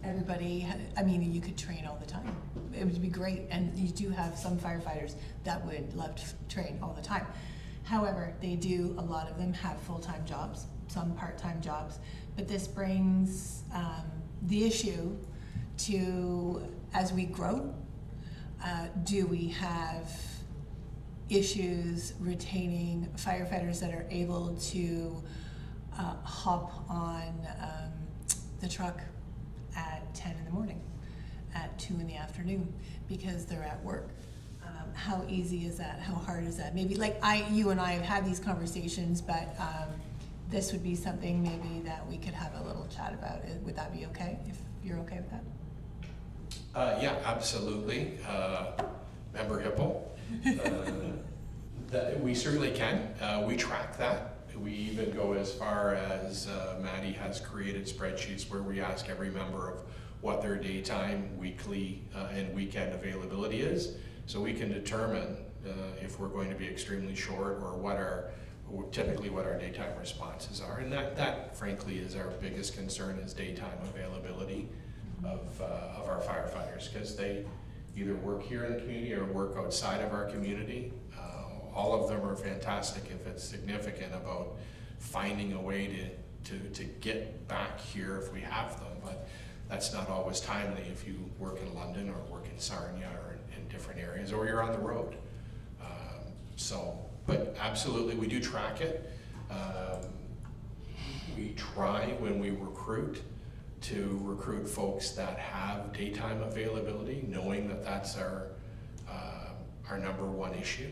everybody, I mean, you could train all the time. It would be great, and you do have some firefighters that would love to train all the time. However, a lot of them have full-time jobs, some part-time jobs, but this brings the issue to, as we grow, do we have issues retaining firefighters that are able to hop on the truck at 10 in the morning, at 2 in the afternoon, because they're at work? How easy is that? How hard is that? Maybe like you and I have had these conversations, but this would be something maybe that we could have a little chat about. Would that be okay, if you're okay with that? Yeah, absolutely. Member Hipple, that we certainly can. We track that. We even go as far as Maddie has created spreadsheets where we ask every member of what their daytime, weekly, and weekend availability is, so we can determine if we're going to be extremely short or typically what our daytime responses are. And that frankly is our biggest concern, is daytime availability of our firefighters, because they either work here in the community or work outside of our community. All of them are fantastic if it's significant about finding a way to get back here if we have them, but that's not always timely if you work in London or work in Sarnia or in different areas, or you're on the road. But absolutely, we do track it. We try when we recruit to recruit folks that have daytime availability, knowing that that's our number one issue.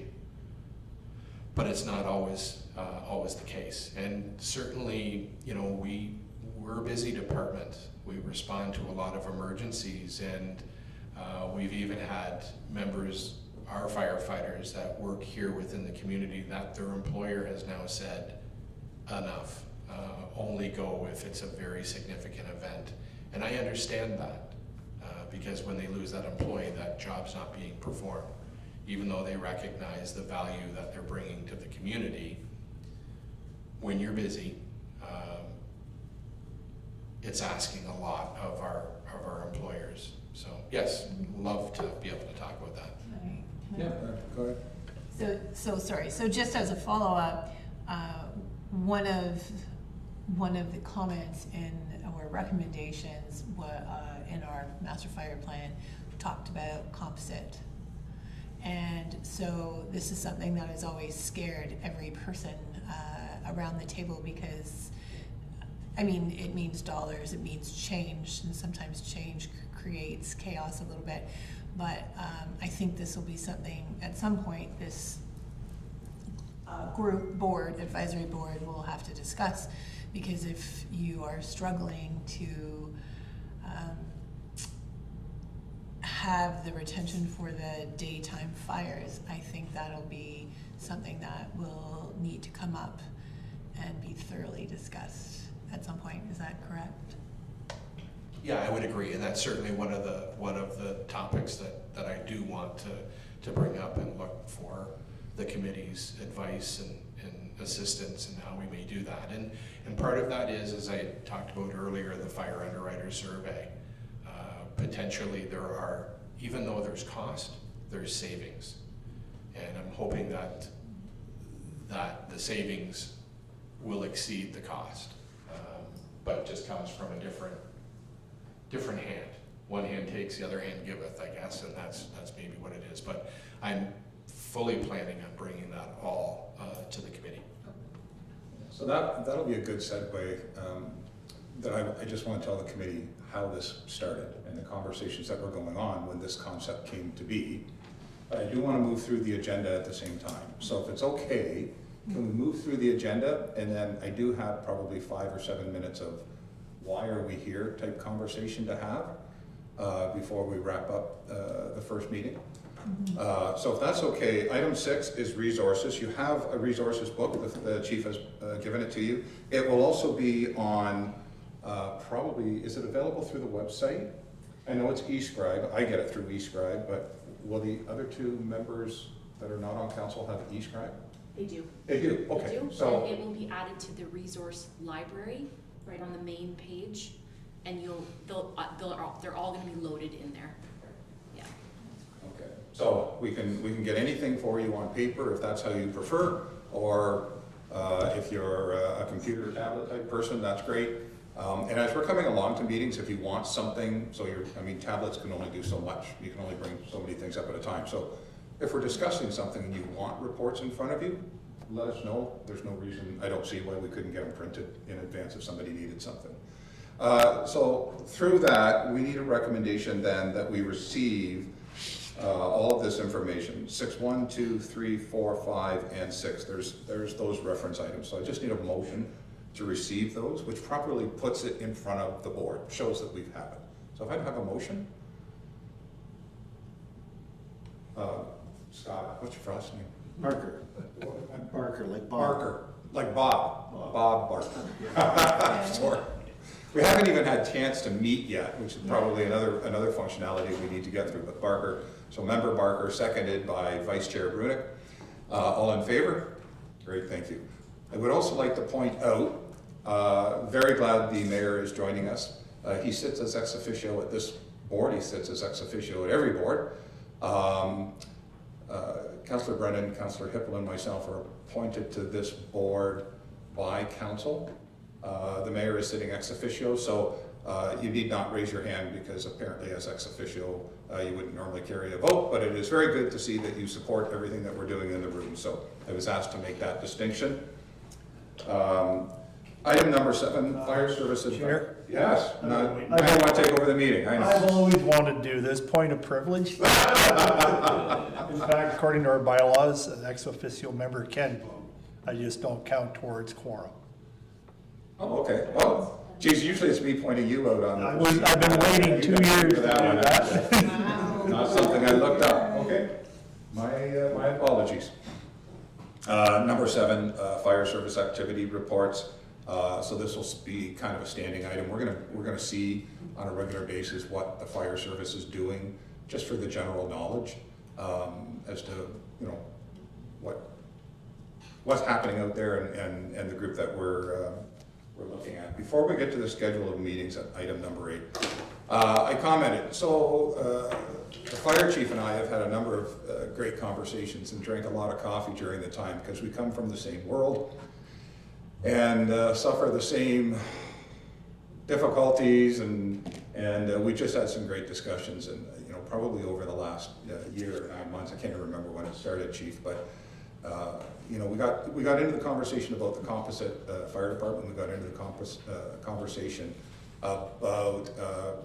But it's not always the case. And certainly, we're a busy department. We respond to a lot of emergencies, and we've even had members, our firefighters that work here within the community, that their employer has now said, enough, only go if it's a very significant event. And I understand that, because when they lose that employee, that job's not being performed. Even though they recognize the value that they're bringing to the community, when you're busy, it's asking a lot of our employers. So yes, love to be able to talk about that. Yeah, go ahead. So sorry. So just as a follow-up, one of the comments in our recommendations in our master fire plan talked about composite. And so this is something that has always scared every person around the table, because it means dollars, it means change, and sometimes change creates chaos a little bit. But I think this will be something at some point this advisory board will have to discuss, because if you are struggling to have the retention for the daytime fires, I think that'll be something that will need to come up and be thoroughly discussed at some point. Is that correct? Yeah, I would agree, and that's certainly one of the topics that I do want to bring up and look for the committee's advice and assistance in how we may do that. And part of that is, as I talked about earlier, the fire underwriter survey. Potentially there are, even though there's cost, there's savings. And I'm hoping that the savings will exceed the cost, but it just comes from a different hand. One hand takes, the other hand giveth, I guess, and that's maybe what it is. But I'm fully planning on bringing that all to the committee. So that'll be a good segue. That I just want to tell the committee how this started and the conversations that were going on when this concept came to be. But I do want to move through the agenda at the same time. So if it's okay, can we move through the agenda, and then I do have probably 5 or 7 minutes of why are we here type conversation to have before we wrap up the first meeting. So if that's okay, item 6 is resources. You have a resources book, the chief has given it to you. It will also be on probably, is it available through the website? I know it's eScribe, I get it through eScribe, but will the other 2 members that are not on council have eScribe? They do. They do, okay. They do, So and it will be added to the resource library right on the main page, and they're all going to be loaded in there. Yeah. okay. So we can get anything for you on paper if that's how you prefer, or if you're a computer tablet type person, that's great. And as we're coming along to meetings, if you want something, tablets can only do so much. You can only bring so many things up at a time. So if we're discussing something and you want reports in front of you, let us know. There's no reason, I don't see why we couldn't get them printed in advance if somebody needed something. So through that, we need a recommendation then that we receive all of this information, 6, 1, 2, 3, 4, 5, and 6. There's those reference items. So I just need a motion to receive those, which properly puts it in front of the board, shows that we've had it. So if I have a motion. Scott, what's your last name? Barker. Barker, like Bob. Barker, like Bob. Bob Barker. Sorry. We haven't even had a chance to meet yet, which is probably another functionality we need to get through, but Barker. So member Barker, seconded by Vice Chair Brunick. All in favor? Great, thank you. I would also like to point out, very glad the mayor is joining us. He sits as ex officio at this board. He sits as ex officio at every board. Councillor Brennan, Councillor Hippel, and myself are appointed to this board by council. The mayor is sitting ex officio, so you need not raise your hand because apparently as ex officio you wouldn't normally carry a vote, but it is very good to see that you support everything that we're doing in the room. So I was asked to make that distinction. Item number 7, fire services. Chair? Yes, I don't want to take over the meeting. I know. I've always wanted to do this, point of privilege. In fact, according to our bylaws, an ex officio member can vote. I just don't count towards quorum. Oh, okay. Well, geez, usually it's me pointing you out on. I've been waiting 2 years to do that. Not something I looked up. Okay. My apologies. Number 7, fire service activity reports. So this will be kind of a standing item. We're gonna see on a regular basis what the fire service is doing, just for the general knowledge, as to what's happening out there and the group that we're looking at. Before we get to the schedule of meetings at item number 8, I commented. So the fire chief and I have had a number of great conversations and drank a lot of coffee during the time because we come from the same world and suffer the same difficulties, and we just had some great discussions, and probably over the last year or 9 months. I can't even remember when it started, Chief, but we got into the conversation about the composite fire department. We got into the conversation about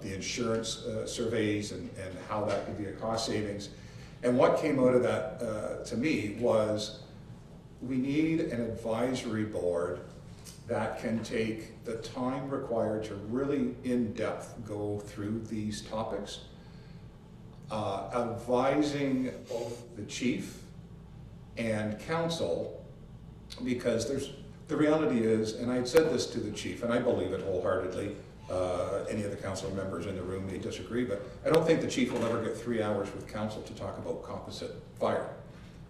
the insurance surveys and how that could be a cost savings. And what came out of that to me was we need an advisory board that can take the time required to really in-depth go through these topics, advising both the chief and council, because the reality is, and I had said this to the chief, and I believe it wholeheartedly, any of the council members in the room may disagree, but I don't think the chief will ever get 3 hours with council to talk about composite fire,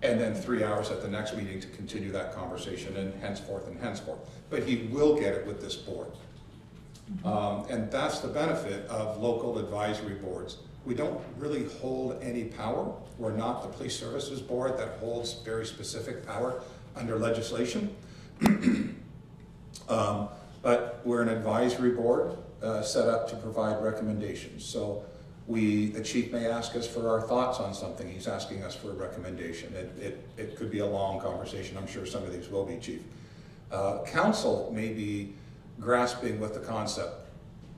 and then 3 hours at the next meeting to continue that conversation, and henceforth and henceforth. But he will get it with this board. And that's the benefit of local advisory boards. We don't really hold any power. We're not the police services board that holds very specific power under legislation. But we're an advisory board set up to provide recommendations. So the chief may ask us for our thoughts on something. He's asking us for a recommendation. It could be a long conversation. I'm sure some of these will be, Chief. Council may be grasping with the concept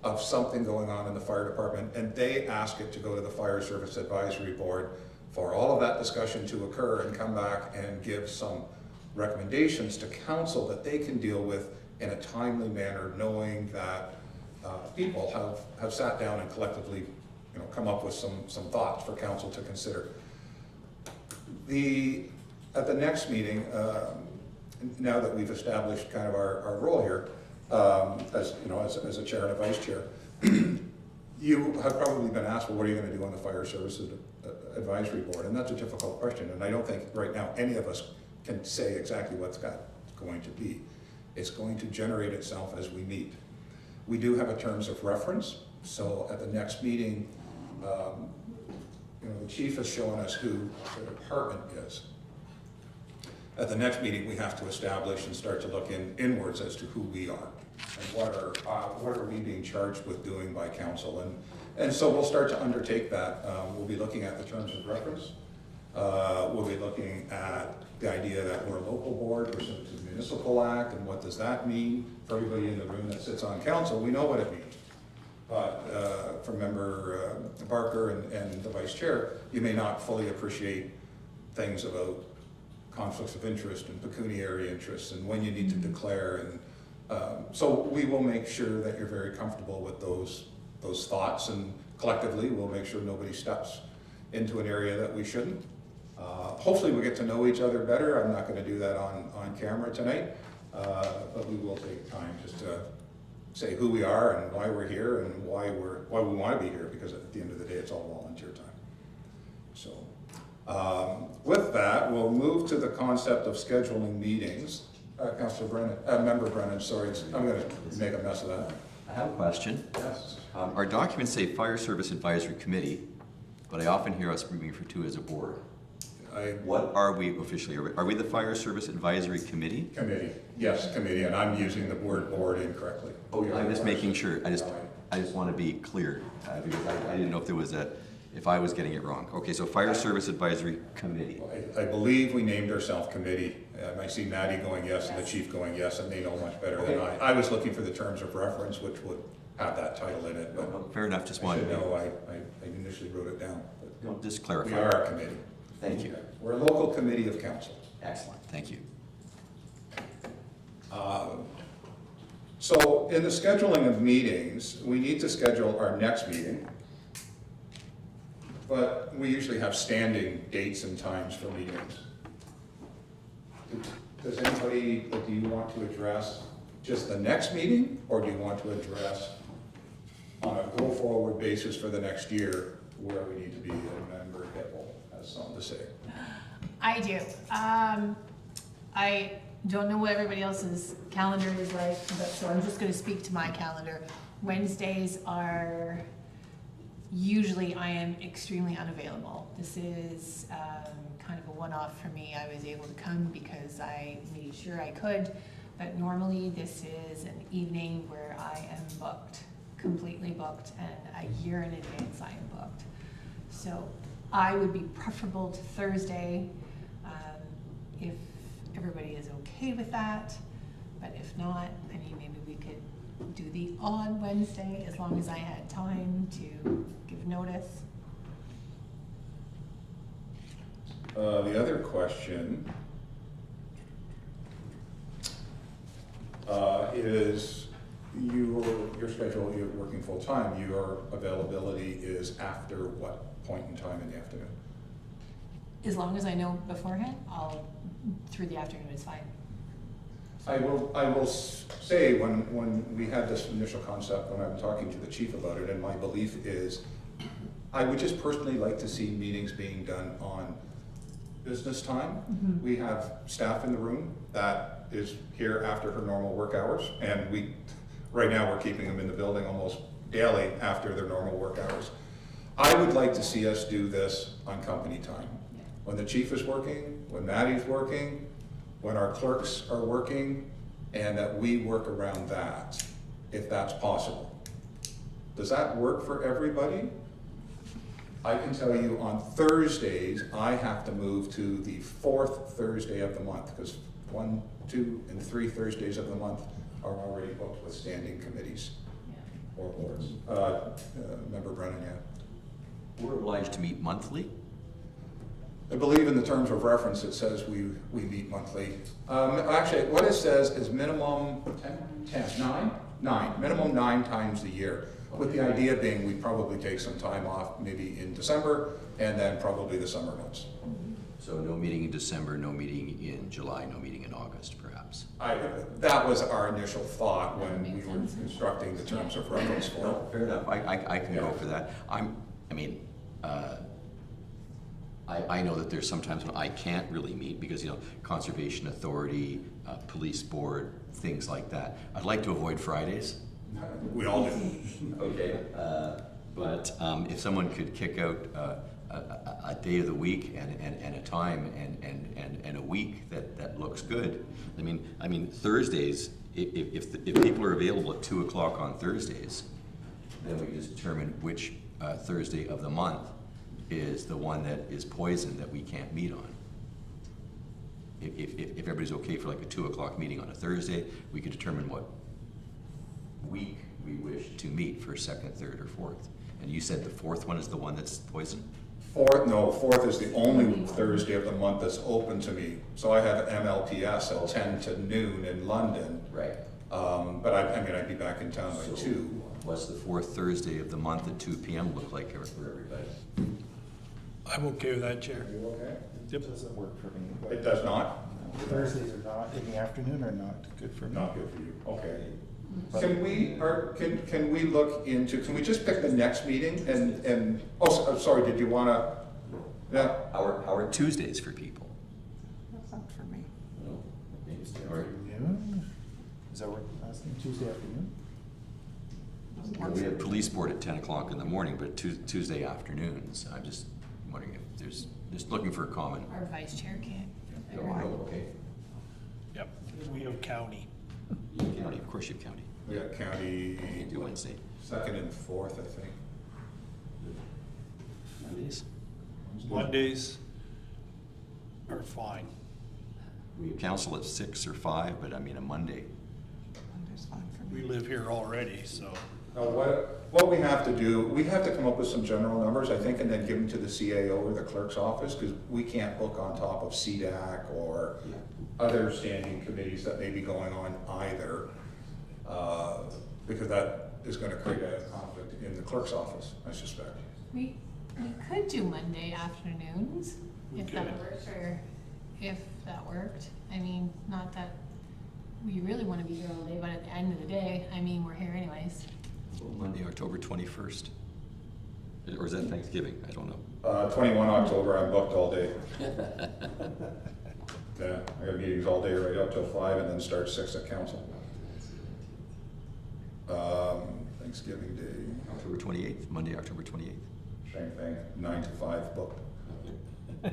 of something going on in the fire department, and they ask it to go to the Fire Service Advisory Board for all of that discussion to occur and come back and give some recommendations to council that they can deal with in a timely manner, knowing that people have sat down and collectively come up with some thoughts for council to consider. At the next meeting, now that we've established kind of our role here, as a chair and a vice chair, you have probably been asked, well, what are you going to do on the Fire Services Advisory Board? And that's a difficult question, and I don't think right now any of us can say exactly what's going to be. It's going to generate itself as we meet. We do have a terms of reference, so at the next meeting, the chief has shown us who the department is. At the next meeting, we have to establish and start to look inwards as to who we are and what are we being charged with doing by council. And so we'll start to undertake that. We'll be looking at the terms of reference. We'll be looking at the idea that we're a local board pursuant to the Municipal Act, and what does that mean for everybody in the room that sits on council. We know what it means. But for Member Barker and the Vice Chair, you may not fully appreciate things about conflicts of interest and pecuniary interests and when you need to declare. And so we will make sure that you're very comfortable with those thoughts, and collectively we'll make sure nobody steps into an area that we shouldn't. Hopefully we'll get to know each other better. I'm not gonna do that on camera tonight, but we will take time just to say who we are and why we're here and why we wanna be here, because at the end of the day, it's all volunteer time. So, with that, we'll move to the concept of scheduling meetings. Councillor Brennan, Member Brennan, sorry, I'm gonna make a mess of that. I have a question. Yes. Our documents say Fire Service Advisory Committee, but I often hear us refer to as a board. What are we officially? Are we the Fire Service Advisory Committee? Committee, yes, committee, and I'm using the word board incorrectly. I'm just making sure. I just want to be clear, because I didn't know if there was if I was getting it wrong. Okay, so Fire Service Advisory Committee. I believe we named ourselves committee. I see Maddie going yes and the chief going yes, and they know much better than I. I was looking for the terms of reference, which would have that title in it, but Fair enough, just I wanted should to know, I initially wrote it down. But just we clarify. are a committee. Thank you. We're a local committee of council. Excellent, thank you. So in the scheduling of meetings, we need to schedule our next meeting, but we usually have standing dates and times for meetings. Does anybody, do you want to address just the next meeting, or do you want to address on a go-forward basis for the next year where we need to be? A member Hipple has something to say. I do. I don't know what everybody else's calendar is like, but so I'm just gonna speak to my calendar. Wednesdays are, usually I am extremely unavailable. This is kind of a one-off for me. I was able to come because I made sure I could, but normally this is an evening where I am booked, completely booked, and a year in advance I am booked. So I would be preferable to Thursday, if everybody is okay with that, but if not, I mean, maybe we could do the odd Wednesday as long as I had time to give notice. The other question is your schedule, you're working full-time, your availability is after what point in time in the afternoon? As long as I know beforehand, through the afternoon is fine. I will say, when we had this initial concept, when I'm talking to the chief about it, and my belief is, I would just personally like to see meetings being done on business time. Mm-hmm. We have staff in the room that is here after her normal work hours, and right now we're keeping them in the building almost daily after their normal work hours. I would like to see us do this on company time. When the chief is working, when Maddie's working, when our clerks are working, and that we work around that, if that's possible. Does that work for everybody? I can tell you on Thursdays, I have to move to the 4th Thursday of the month, because 1, 2, and 3 Thursdays of the month are already booked with standing committees or boards. Member Brennan, yeah. We're obliged to meet monthly? I believe in the terms of reference, it says we meet monthly. Actually, what it says is minimum 9, minimum 9 times a year. With the idea being we'd probably take some time off, maybe in December, and then probably the summer months. So no meeting in December, no meeting in July, no meeting in August, perhaps? That was our initial thought when we were constructing the terms of reference for it. No, fair enough. I can go for that. I know that there's sometimes when I can't really meet because, Conservation Authority, Police Board, things like that. I'd like to avoid Fridays. We all do. Okay. But if someone could kick out a day of the week and a time and a week that looks good. I mean Thursdays, if people are available at 2 o'clock on Thursdays, then we can just determine which Thursday of the month is the one that is poisoned that we can't meet on. If everybody's okay for like a 2 o'clock meeting on a Thursday, we can determine what week we wish to meet for 2nd, 3rd, or 4th. And you said the 4th one is the one that's poisoned? 4th is the only Thursday of the month that's open to me. So I have MLPS at 10 to noon in London. Right. But I'd be back in town by 2. What's the 4th Thursday of the month at 2 p.m. look like for everybody? I'm okay with that, Chair. Are you okay? Yep. Doesn't work for me. but- It does not? Thursdays are not, in the afternoon are not good for me. Not good for you, okay. Can we look into, can we just pick the next meeting and, sorry, did you wanna, yeah, How are Tuesdays for people? That's not for me. Or- Afternoon? Is that what you're asking, Tuesday afternoon? Doesn't work We for have me. police board at 10 o'clock in the morning, but Tuesday afternoons, I'm just wondering if there's, just looking for a common. Our vice chair can't. Oh, okay. Yep, we have county. County, of course you have county. we got county You do Wednesday. second and fourth, I think. Mondays? Mondays are fine. We have council at 6 or 5, but I mean a Monday. Monday's fine for We me. live here already, so. Now, what we have to do, we have to come up with some general numbers, I think, and then give them to the CAO or the clerk's office, because we can't look on top of CDAC or other standing committees that may be going on either, because that is gonna create a conflict in the clerk's office, I suspect. We could do Monday afternoons, We if that could. works, or if that worked. I mean, not that we really wanna be here all day, but at the end of the day, I mean, we're here anyways. Monday, October 21st. Or is that Thanksgiving? I don't know. 21 October, I'm booked all day. Yeah, I got meetings all day right up till 5 and then start 6 at council. Thanksgiving Day, October 28th, Monday, October 28th. same thing, 9 to 5 booked. I'm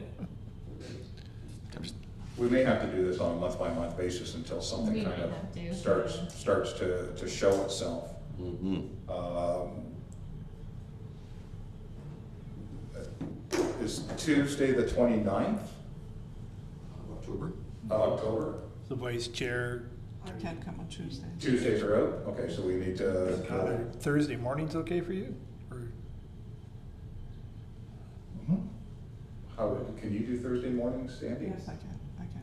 just, We may have to do this on a month-by-month basis until something We kind might have to. of starts to show itself. mhm. Is Tuesday the 29th October? of October? The vice chair, I can't come on Tuesday. Tuesdays are out? Okay, so we need to, Thursday morning's okay for you? Or how, can you do Thursday mornings, Sandy? Yes, I can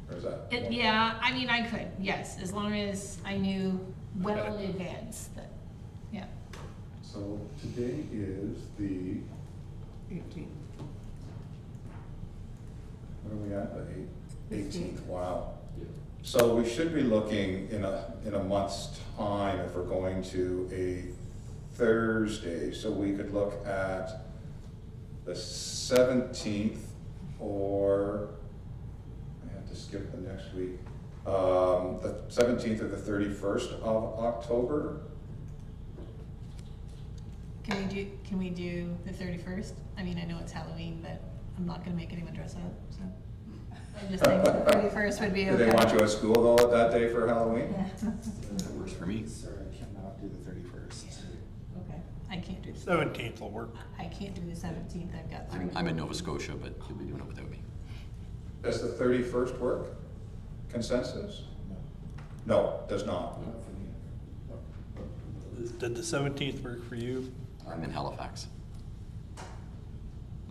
do, Or is that? Yeah, I mean, I could, yes, as long as I knew well in advance that, yeah. So today is the, 18. what are we at, the 18th, wow. So we should be looking in a month's time if we're going to a Thursday, so we could look at the 17th, or, I have to skip the next week, the 17th or the 31st of October. Can we do the 31st? I mean, I know it's Halloween, but I'm not gonna make anyone dress up, so. I just think the 31st would be Do okay. they want you at school though that day for Halloween? Yeah. That works for me. Sorry, I cannot do the 31st. Okay, I can't do, 17th will work. I can't do the 17th, I've got. I'm in Nova Scotia, but you'll be doing it without me. Does the 31st work? Consensus? No, No, does not. not for me. Did the 17th work for you? I'm in Halifax.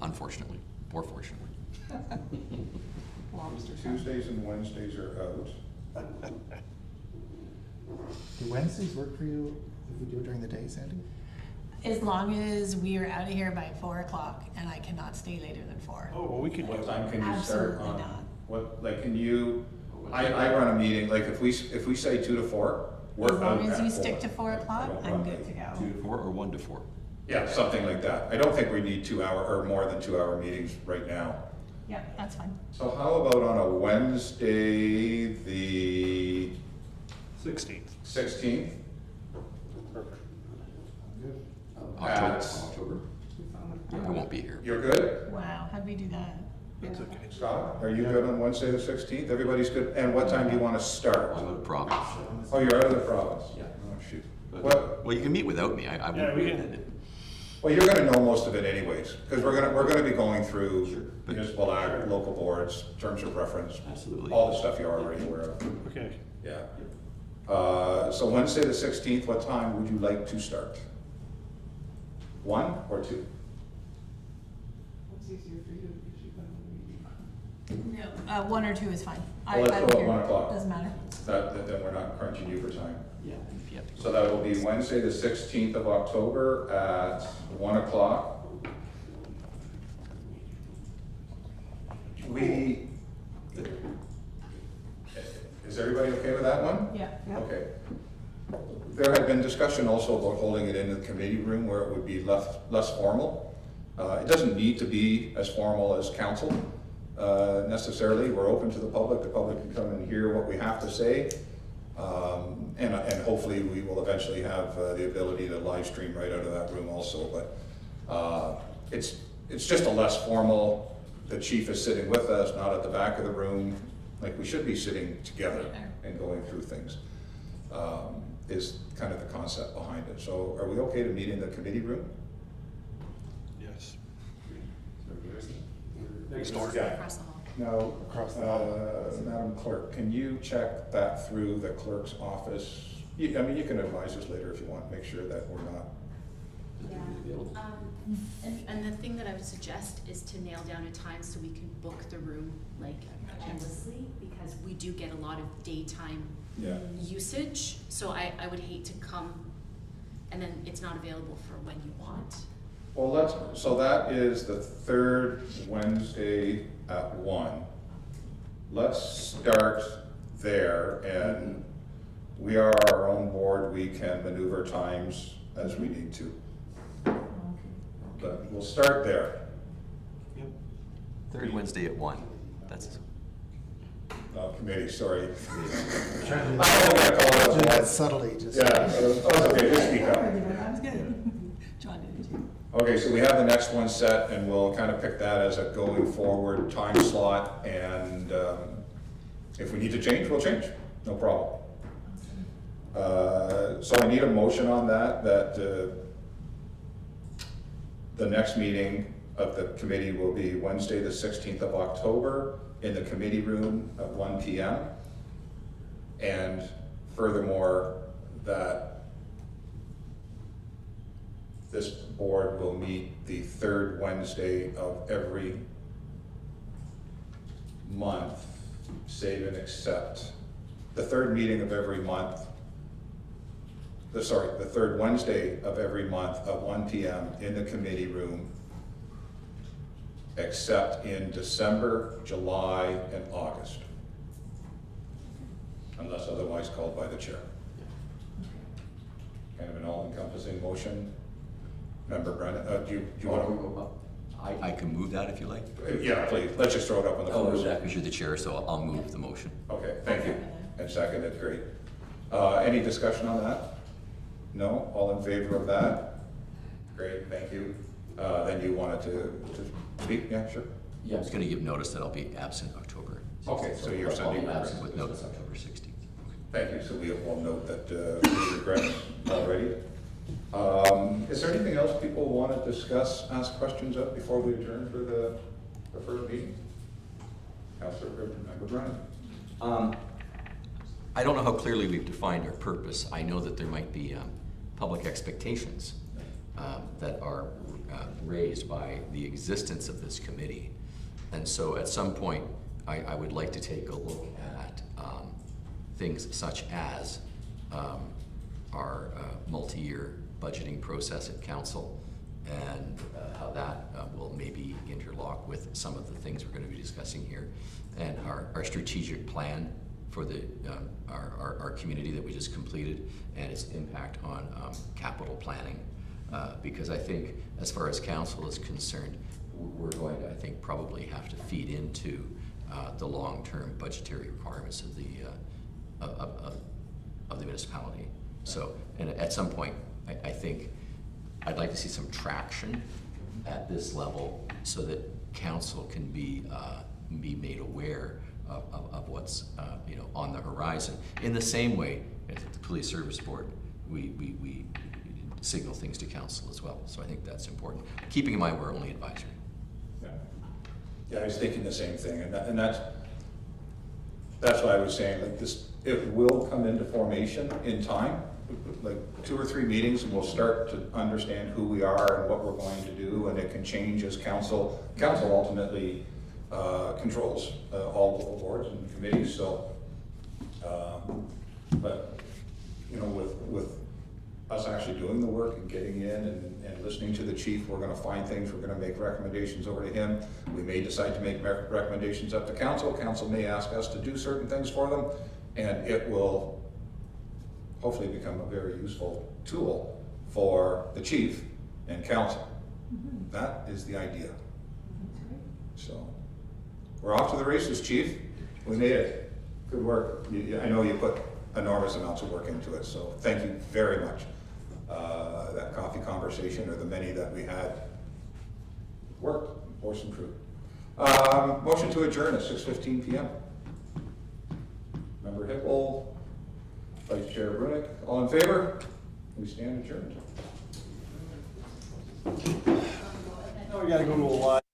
Unfortunately, or fortunately. Lobster. Tuesdays and Wednesdays are out. Do Wednesdays work for you if we do it during the day, Sandy? As long as we are out of here by 4 o'clock and I cannot stay later than 4. Oh, well, we could do What it. time can you start Absolutely on? not. What, like, can you, I run a meeting, like, if we say 2 to 4, we're As out long as at you 4. stick to 4 o'clock, I don't I'm run good to late. go. 2 to 4 or 1 to 4? Yeah, something like that. I don't think we need 2 hour, or more than 2 hour meetings right now. Yeah, that's fine. So how about on a Wednesday, the 16th. 16th? Perfect. I'm good. October? Yeah, I won't be here. You're good? Wow, how'd we do that? That's okay. Scott, are you good on Wednesday, the 16th? Everybody's good? And what time do you want to start? I'm out of province. Oh, you're out of the province? Yeah. Oh, shoot. But- What? Well, you can meet without me. I Yeah, won't we be can. in it. Well, you're gonna know most of it anyways, because we're gonna be going Sure, through but- municipal act, local boards, terms of reference, Absolutely. all the stuff you're already aware of, Okay. yeah. So Wednesday, the 16th, what time would you like to start? 1 or 2? What's easier for you, because you've been on the meeting? No, 1 or 2 is fine. Well, let's I go don't at care. 1 o'clock. Doesn't matter. Then we're not crunching you for time. Yeah, if you have to go. So that will be Wednesday, the 16th of October at 1 o'clock. that one? Yeah. Okay. There had been discussion also about holding it in the committee room where it would be less formal. It doesn't need to be as formal as council necessarily. We're open to the public. The public can come and hear what we have to say. And hopefully we will eventually have the ability to live stream right out of that room also. But it's just a less formal, the chief is sitting with us, not at the back of the room, like we should be sitting together and going through things, is kind of the concept behind it. So are we okay to meet in the committee room? Yes. Next door. Yeah. Across the hall. Now, Across the hall. Madam Clerk, can you check that through the clerk's office? I mean, you can advise us later if you want, make sure that we're not. Yeah, and the thing that I would suggest is to nail down a time so we can book the room like endlessly, because we do get a lot of daytime Yeah. usage, so I would hate to come and then it's not available for when you want. Well, so that is the third Wednesday at 1. Let's start there, and we are our own board, we can maneuver times as we need to. But we'll start there. Third Wednesday at 1. That's Committee, sorry. Trying to I don't wanna call do it that a- subtly, just. Yeah, oh, okay, just speak up. That was good. John did it too. Okay, so we have the next one set, and we'll kind of pick that as a going forward time slot, and if we need to change, we'll change, no problem. So I need a motion on that the next meeting of the committee will be Wednesday, the 16th of October, in the committee room at 1 p.m. And furthermore, that this board will meet the third Wednesday of every month, save and except the third meeting of every month, the third Wednesday of every month at 1 p.m. in the committee room, except in December, July, and August, unless otherwise called by the chair. Kind of an all-encompassing motion. Member Brennan, do you want to? I can move that if you like. Yeah, please, let's just throw it up on the I'll floor. move that because you're the chair, so I'll move the motion. Okay, thank you. And seconded, great. Any discussion on that? No? All in favor of that? Great, thank you. Then you wanted to speak? Yeah, sure. Yeah, I was going to give notice that I'll be absent October. Okay, so you're I'll sending be absent regrets. with notice October 16th. Thank you, so we will note that we regret already. Is there anything else people want to discuss, ask questions of before we adjourn for the first meeting? Councilor Member Brennan. I don't know how clearly we've defined our purpose. I know that there might be public expectations that are raised by the existence of this committee. And so at some point, I would like to take a look at things such as our multi-year budgeting process at council, and how that will maybe interlock with some of the things we're going to be discussing here, and our strategic plan for the our community that we just completed, and its impact on capital planning. Because I think, as far as council is concerned, we're going to, I think, probably have to feed into the long-term budgetary requirements of the municipality. So, and at some point, I think I'd like to see some traction at this level so that council can be made aware of what's on the horizon. In the same way, at the Police Service Board, we signal things to council as well. So I think that's important. Keeping in mind we're only advisory. Yeah, I was thinking the same thing, and that's why I was saying, like, this, it will come into formation in time, like 2 or 3 meetings, and we'll start to understand who we are and what we're going to do, and it can change as council ultimately controls all the boards and committees. So, but with us actually doing the work and getting in and listening to the chief, we're going to find things, we're going to make recommendations over to him. We may decide to make recommendations up to council. Council may ask us to do certain things for them, And it will hopefully become a very useful tool for the chief and council. That is the idea. So, we're off to the races, chief. We made it. Good work. I know you put enormous amounts of work into it, so thank you very much. That coffee conversation, or the many that we had, worked, bore some fruit. Motion to adjourn at 6:15 p.m. Member Hippel, Vice Chair Brunick, all in favor? We stand adjourned. Now we gotta go to a line.